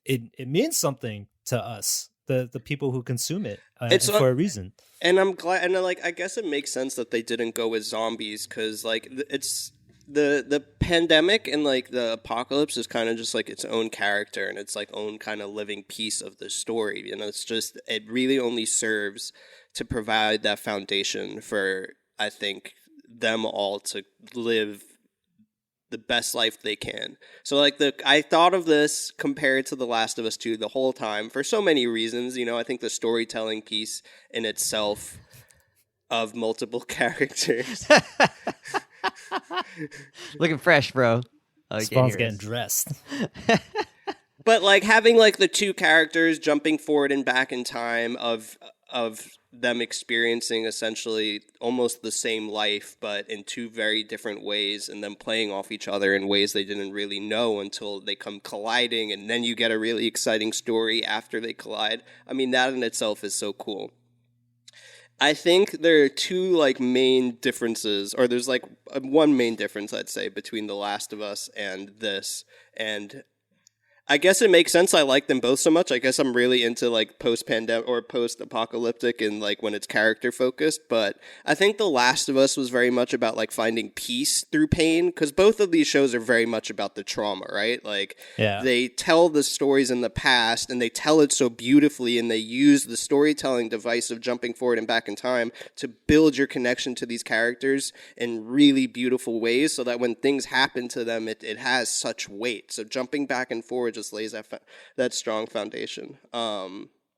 It means something to us, the people who consume it, it's for a reason. And I'm glad, and like I guess it makes sense that they didn't go with zombies, because like it's the pandemic and like the apocalypse is kind of just like its own character and its like own kind of living piece of the story. You know, it's just, it really only serves to provide that foundation for, I think, them all to live the best life they can. So like I thought of this compared to The Last of Us 2 the whole time for so many reasons. You know, I think the storytelling piece in itself of multiple characters. Looking fresh, bro. Oh, you can't Spawn's hear getting us. dressed. But like having like the two characters jumping forward and back in time of them experiencing essentially almost the same life, but in two very different ways, and them playing off each other in ways they didn't really know until they come colliding, and then you get a really exciting story after they collide. I mean, that in itself is so cool. I think there are two like main differences, or there's like one main difference I'd say between The Last of Us and this, and I guess it makes sense. I like them both so much. I guess I'm really into like post-pandemic or post-apocalyptic and like when it's character focused. But I think The Last of Us was very much about like finding peace through pain, because both of these shows are very much about the trauma, right? Like they tell the stories in the past and they tell it so beautifully, and they use the storytelling device of jumping forward and back in time to build your connection to these characters in really beautiful ways, so that when things happen to them, it has such weight. So jumping back and forward just lays that strong foundation.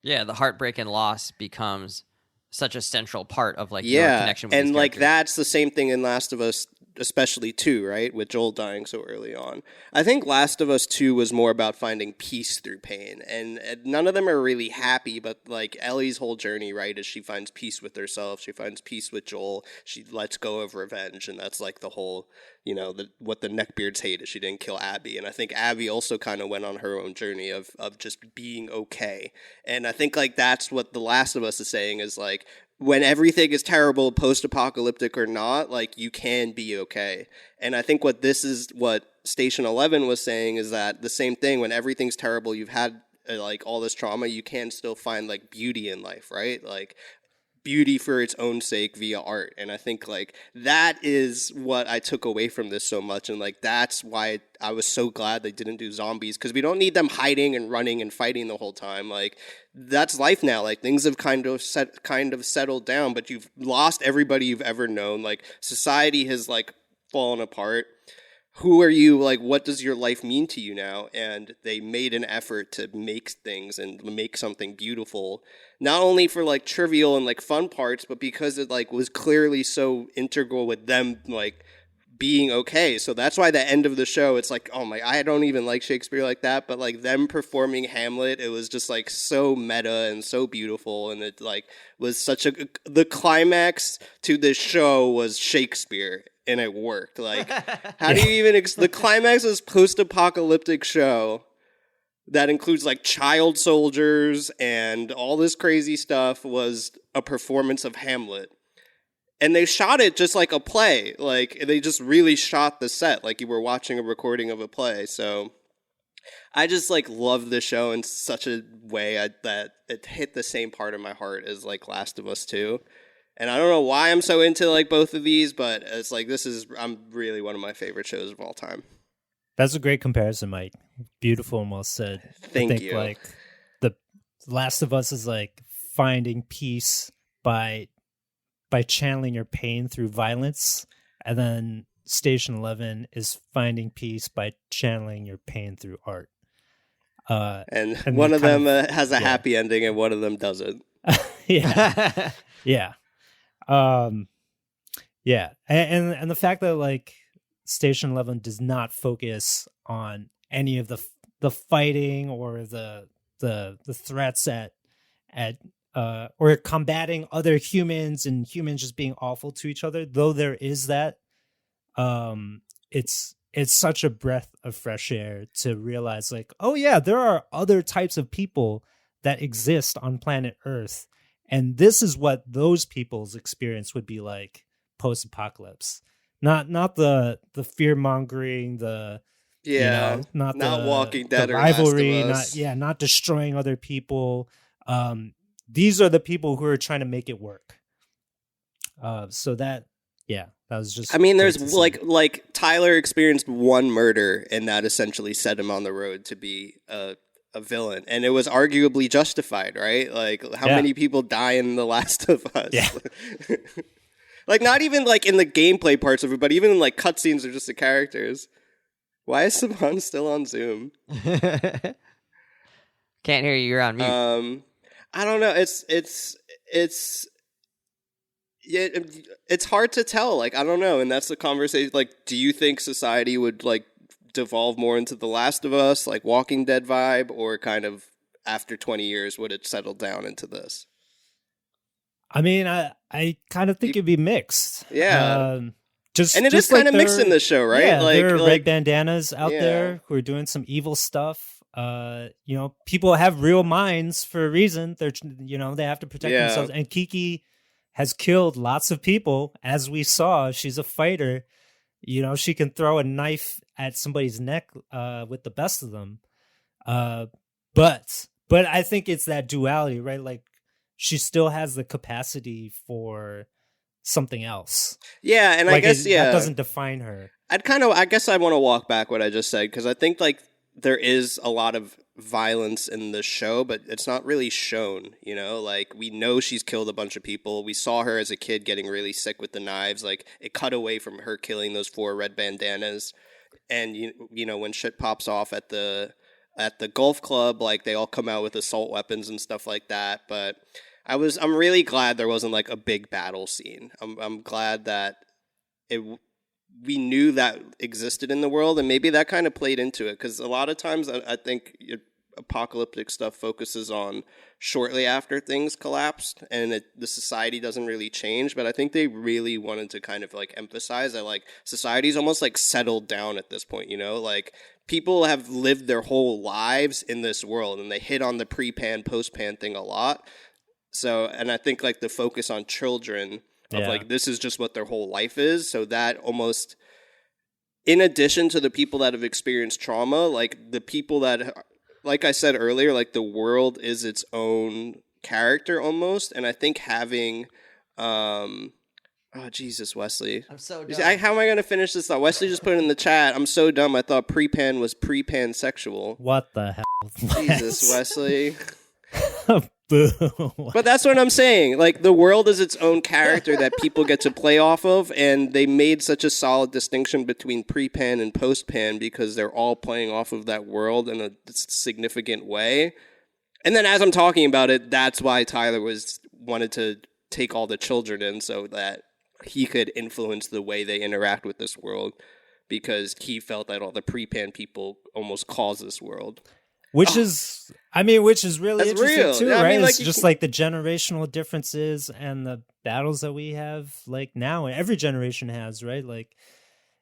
Yeah, the heartbreak and loss becomes such a central part of like your connection with and these like characters. that's the same thing in Last of Us, especially 2, right? With Joel dying so early on. I think Last of Us 2 was more about finding peace through pain, and none of them are really happy, but like Ellie's whole journey, right, is she finds peace with herself, she finds peace with Joel, she lets go of revenge, and that's like the whole, you know, what the neckbeards hate is she didn't kill Abby. And I think Abby also kind of went on her own journey of just being okay. And I think like that's what The Last of Us is saying, is like, when everything is terrible, post-apocalyptic or not, like you can be okay. And I think what Station 11 was saying is that the same thing, when everything's terrible, you've had like all this trauma, you can still find like beauty in life, right? Like beauty for its own sake via art. And I think like that is what I took away from this so much, and like that's why I was so glad they didn't do zombies, because we don't need them hiding and running and fighting the whole time. Like that's life now. Like things have kind of settled down, but you've lost everybody you've ever known. Like society has like fallen apart. Who are you? Like, what does your life mean to you now? And they made an effort to make things and make something beautiful, not only for like trivial and like fun parts, but because it like was clearly so integral with them like being okay. So that's why the end of the show, it's like, oh my, I don't even like Shakespeare like that, but like them performing Hamlet, it was just like so meta and so beautiful, and it like was such the climax to this show was Shakespeare, and it worked. Like, how do you even the climax is post-apocalyptic show that includes like child soldiers and all this crazy stuff was a performance of Hamlet. And they shot it just like a play. Like, they just really shot the set like you were watching a recording of a play. So I just like love the show in such a way that it hit the same part of my heart as like Last of Us 2. And I don't know why I'm so into like both of these, but it's like I'm really one of my favorite shows of all time. That's a great comparison, Mike. Beautiful and well said. Thank you. Like the Last of Us is like finding peace by channeling your pain through violence, and then Station 11 is finding peace by channeling your pain through art. And one of them has a happy ending, and one of them doesn't. Yeah, yeah, yeah. And the fact that like Station 11 does not focus on any of the fighting or the threats at or combating other humans and humans just being awful to each other, though there is that, it's such a breath of fresh air to realize like, oh yeah, there are other types of people that exist on planet Earth, and this is what those people's experience would be like post-apocalypse. Not the fear mongering, not Walking Dead the or rivalry, Last of Us. not destroying other people. These are the people who are trying to make it work. So that was just. I mean, there's like Tyler experienced one murder, and that essentially set him on the road to be a villain, and it was arguably justified, right? Like, how many people die in The Last of Us? Yeah. Like, not even like in the gameplay parts of it, but even in like cutscenes or just the characters. Why is Savon still on Zoom? Can't hear you. You're on mute. I don't know. It's Yeah, it's hard to tell. Like, I don't know. And that's the conversation. Like, do you think society would like devolve more into The Last of Us, like Walking Dead vibe, or kind of after 20 years would it settle down into this? I mean, I kind of think it'd be mixed. Yeah. Just And it just is kind like of mixed in this show, right? Yeah, like, there are like red bandanas out there who are doing some evil stuff. People have real minds for a reason. They're, they have to protect themselves. And Kiki has killed lots of people, as we saw. She's a fighter. She can throw a knife at somebody's neck with the best of them. But I think it's that duality, right? Like, she still has the capacity for something else. Yeah, and I guess that doesn't define her. I guess I want to walk back what I just said, because I think like there is a lot of violence in the show, but it's not really shown, like we know she's killed a bunch of people. We saw her as a kid getting really sick with the knives. Like, it cut away from her killing those 4 red bandanas. And when shit pops off at the golf club, like they all come out with assault weapons and stuff like that. But I'm really glad there wasn't like a big battle scene. I'm glad that we knew that existed in the world, and maybe that kind of played into it, because a lot of times I think apocalyptic stuff focuses on shortly after things collapsed and the society doesn't really change. But I think they really wanted to kind of like emphasize that like society's almost like settled down at this point, like people have lived their whole lives in this world, and they hit on the pre-pan, post-pan thing a lot. So, and I think like the focus on children of like, this is just what their whole life is. So that almost, in addition to the people that have experienced trauma, like the people that, like I said earlier, like the world is its own character almost. And I think having, oh Jesus, Wesley. I'm so dumb. How am I going to finish this thought? Wesley just put it in the chat. I'm so dumb. I thought pre-pan was pre-pansexual. What the hell? Jesus, Wesley. Boo. But that's what I'm saying. Like, the world is its own character that people get to play off of, and they made such a solid distinction between pre-pan and post-pan because they're all playing off of that world in a significant way. And then as I'm talking about it, that's why Tyler wanted to take all the children in so that he could influence the way they interact with this world, because he felt that all the pre-pan people almost caused this world. Which is really interesting real. too, Yeah, right? I mean, like, it's just like the generational differences and the battles that we have like now, and every generation has, right? Like,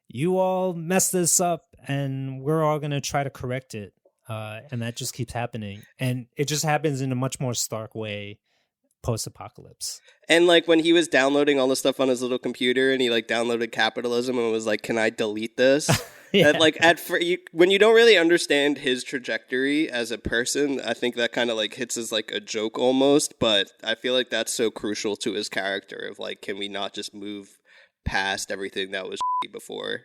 you all messed this up and we're all going to try to correct it. And that just keeps happening. And it just happens in a much more stark way post-apocalypse. And like when he was downloading all the stuff on his little computer and he like downloaded capitalism and was like, can I delete this? Yeah. That, like, when you don't really understand his trajectory as a person, I think that kind of like hits as like a joke almost. But I feel like that's so crucial to his character of like, can we not just move past everything that was before?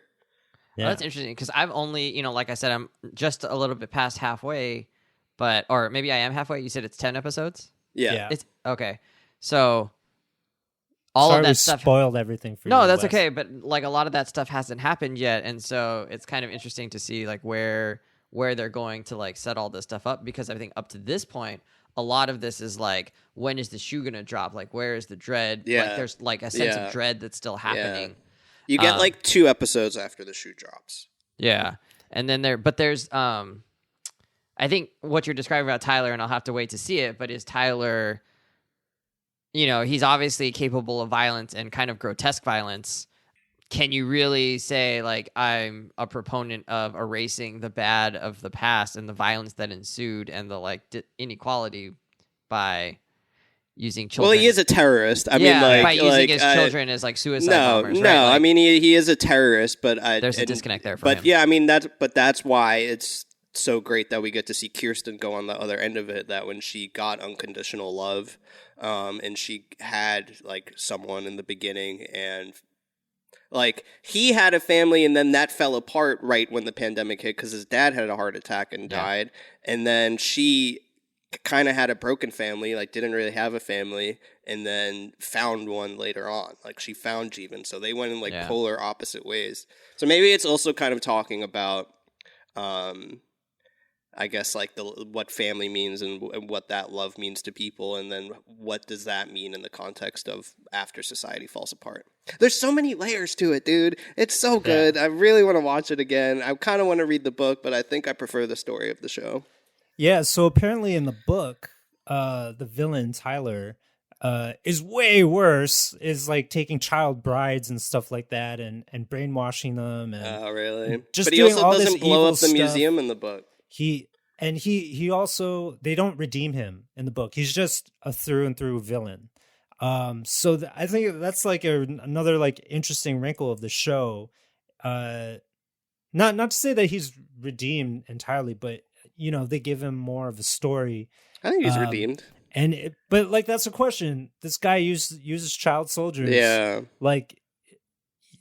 Yeah. Well, that's interesting because I've only, like I said, I'm just a little bit past halfway, or maybe I am halfway. You said it's 10 episodes? Yeah. It's okay. So Sorry of that we stuff spoiled everything for you. No, that's Wes. okay, but like a lot of that stuff hasn't happened yet, and so it's kind of interesting to see like where they're going to like set all this stuff up, because I think up to this point a lot of this is like, when is the shoe going to drop? Like, where is the dread? Yeah. Like, there's like a sense of dread that's still happening. You get like 2 episodes after the shoe drops. Yeah. And then there's I think what you're describing about Tyler, and I'll have to wait to see it, but is Tyler, he's obviously capable of violence and kind of grotesque violence. Can you really say, like, I'm a proponent of erasing the bad of the past and the violence that ensued and the, like, inequality by using children? Well, he is a terrorist. I mean, like, by using his children as, like, suicide bombers, right? No, like, I mean, he is a terrorist, but there's a disconnect there for him. him. But, yeah, I mean, that's why it's so great that we get to see Kirsten go on the other end of it, that when she got unconditional love, and she had like someone in the beginning, and like he had a family, and then that fell apart right when the pandemic hit because his dad had a heart attack and died, and then she kind of had a broken family, like didn't really have a family, and then found one later on. Like she found Jeevan, so they went in like polar opposite ways. So maybe it's also kind of talking about I guess like what family means and what that love means to people, and then what does that mean in the context of after society falls apart. There's so many layers to it, dude. It's so good. I really want to watch it again. I kind of want to read the book, but I think I prefer the story of the show. Yeah, so apparently in the book, the villain Tyler is way worse. Is like taking child brides and stuff like that, and brainwashing them. And oh, really? Just but he doing also all doesn't this blow up the evil museum in the book. He also, they don't redeem him in the book. He's just a through and through villain. So I think that's like another like interesting wrinkle of the show. Not to say that he's redeemed entirely, but they give him more of a story. I think he's redeemed. But like that's a question. This guy uses child soldiers. Yeah. Like,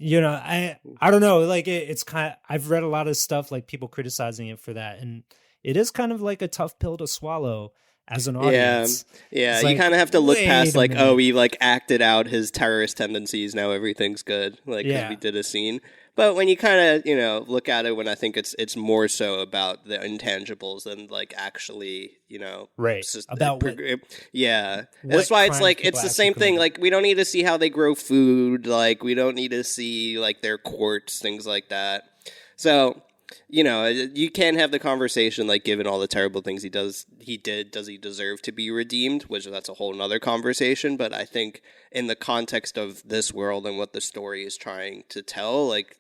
I don't know. Like it's kind of, I've read a lot of stuff like people criticizing it for that, and it is kind of like a tough pill to swallow as an audience. Yeah. It's You like, kind of have to look past like, minute. oh, he like acted out his terrorist tendencies. Now everything's good. Like 'cause we did a scene. But when you kind of, look at it, when I think it's more so about the intangibles than like actually, right. About yeah. That's why it's like, it's the same thing. Like we don't need to see how they grow food. Like we don't need to see like their courts, things like that. So, you can't have the conversation like, given all the terrible things does he deserve to be redeemed? Which that's a whole nother conversation. But I think in the context of this world and what the story is trying to tell, like,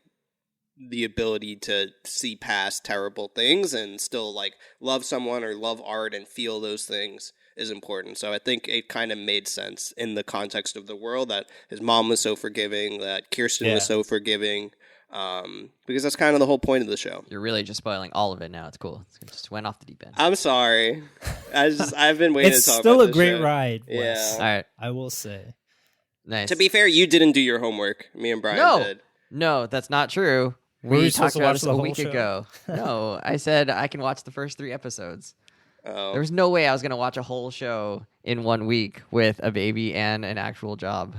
the ability to see past terrible things and still like love someone or love art and feel those things is important. So I think it kind of made sense in the context of the world that his mom was so forgiving, that Kirsten was so forgiving, because that's kind of the whole point of the show. You're really just spoiling all of it now. It's cool. It just went off the deep end. I'm sorry. I've been waiting to talk about this. It's still a great ride, Wes. Yeah. All right. I will say. Nice. To be fair, you didn't do your homework. Me and Brian did. No, that's not true. Were we We supposed talked to about watch this the a whole week show? ago. No, I said I can watch the first 3 episodes. Oh. There was no way I was going to watch a whole show in 1 week with a baby and an actual job.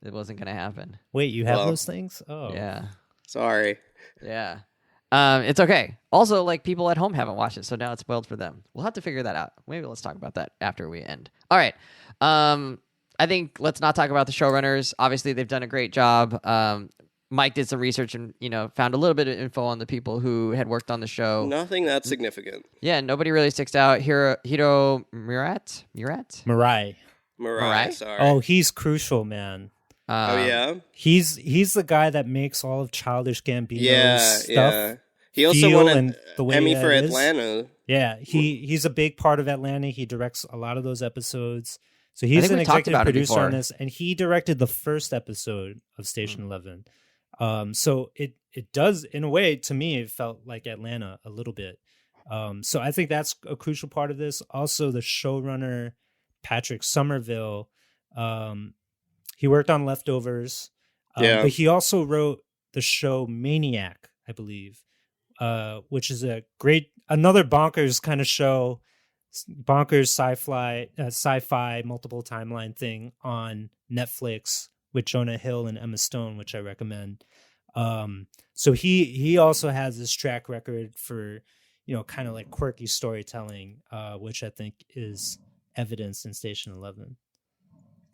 It wasn't going to happen. Wait, you have those things? Oh. Yeah. Sorry. Yeah. It's okay. Also, like, people at home haven't watched it, so now it's spoiled for them. We'll have to figure that out. Maybe let's talk about that after we end. All right. I think let's not talk about the showrunners. Obviously, they've done a great job. Mike did some research and, found a little bit of info on the people who had worked on the show. Nothing that significant. Yeah, nobody really sticks out. Hiro Murat? Mirai. Sorry. Oh, he's crucial, man. Oh, yeah? He's the guy that makes all of Childish Gambino's stuff. Yeah. He also feel won and an the way Emmy for it is. Atlanta. Yeah, he's a big part of Atlanta. He directs a lot of those episodes. So I he's think an we talked executive about it producer before. on this, and he directed the first episode of Station 11. So it does, in a way, to me, it felt like Atlanta a little bit. So I think that's a crucial part of this. Also, the showrunner, Patrick Somerville, he worked on Leftovers, but he also wrote the show Maniac, I believe, which is another bonkers kind of show, bonkers sci-fi multiple timeline thing on Netflix with Jonah Hill and Emma Stone, which I recommend. So he also has this track record for, kind of like quirky storytelling, which I think is evidenced in Station 11.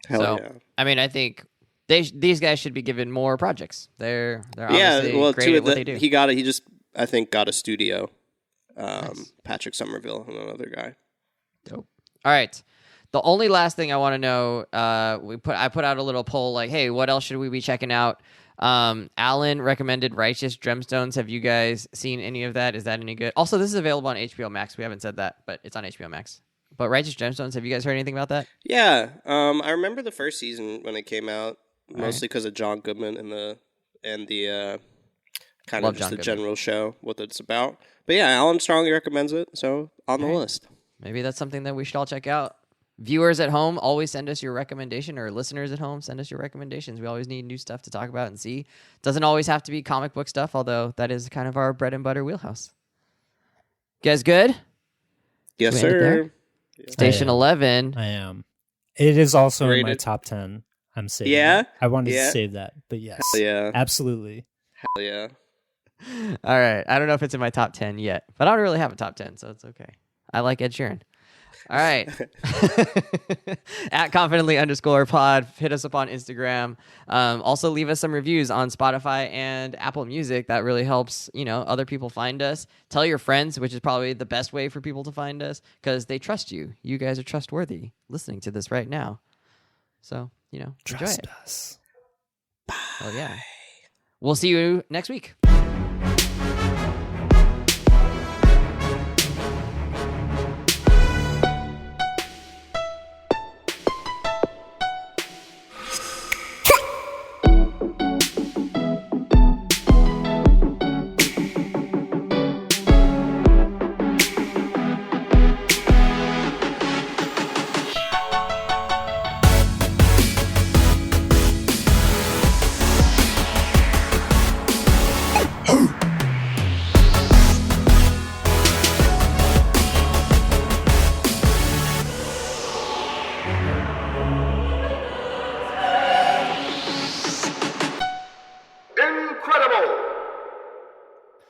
Hell yeah. I mean, I think these guys should be given more projects. They're obviously great at what they do. He just, I think, got a studio. Nice. Patrick Somerville and another guy. Dope. All right. The only last thing I want to know, I put out a little poll like, hey, what else should we be checking out? Alan recommended Righteous Gemstones. Have you guys seen any of that? Is that any good? Also, this is available on HBO Max. We haven't said that, but it's on HBO Max. But Righteous Gemstones, have you guys heard anything about that? Yeah. I remember the first season when it came out, mostly because of John Goodman and the kind of just the general show, what it's about. But yeah, Alan strongly recommends it, so on the list. Maybe that's something that we should all check out. Viewers at home, always send us your recommendation, or listeners at home, send us your recommendations. We always need new stuff to talk about and see. Doesn't always have to be comic book stuff, although that is kind of our bread and butter wheelhouse. You guys good? Yes, sir. Station 11. I am. It is also in my Rated. top 10. I'm saving Yeah? it. I wanted Yeah? to save that, but yes. Hell yeah. Absolutely. Hell yeah. All right. I don't know if it's in my top 10 yet, but I don't really have a top 10, so it's okay. I like Ed Sheeran. All right. At confidently_pod. Hit us up on Instagram. Also, leave us some reviews on Spotify and Apple Music. That really helps, other people find us. Tell your friends, which is probably the best way for people to find us because they trust you. You guys are trustworthy listening to this right now. So, Trust enjoy it. us. Oh, yeah. We'll see you next week.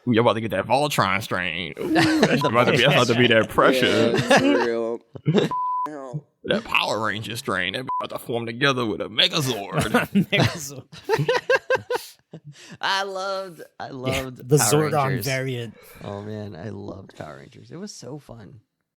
Ooh, you're about to get that Voltron strain. Ooh, that's about to be that pressure. Yeah, it's real. That Power Ranger strain. They're about to form together with a Megazord. Megazord. I loved the Power Zordon Rangers. variant. Oh man, I loved Power Rangers. It was so fun.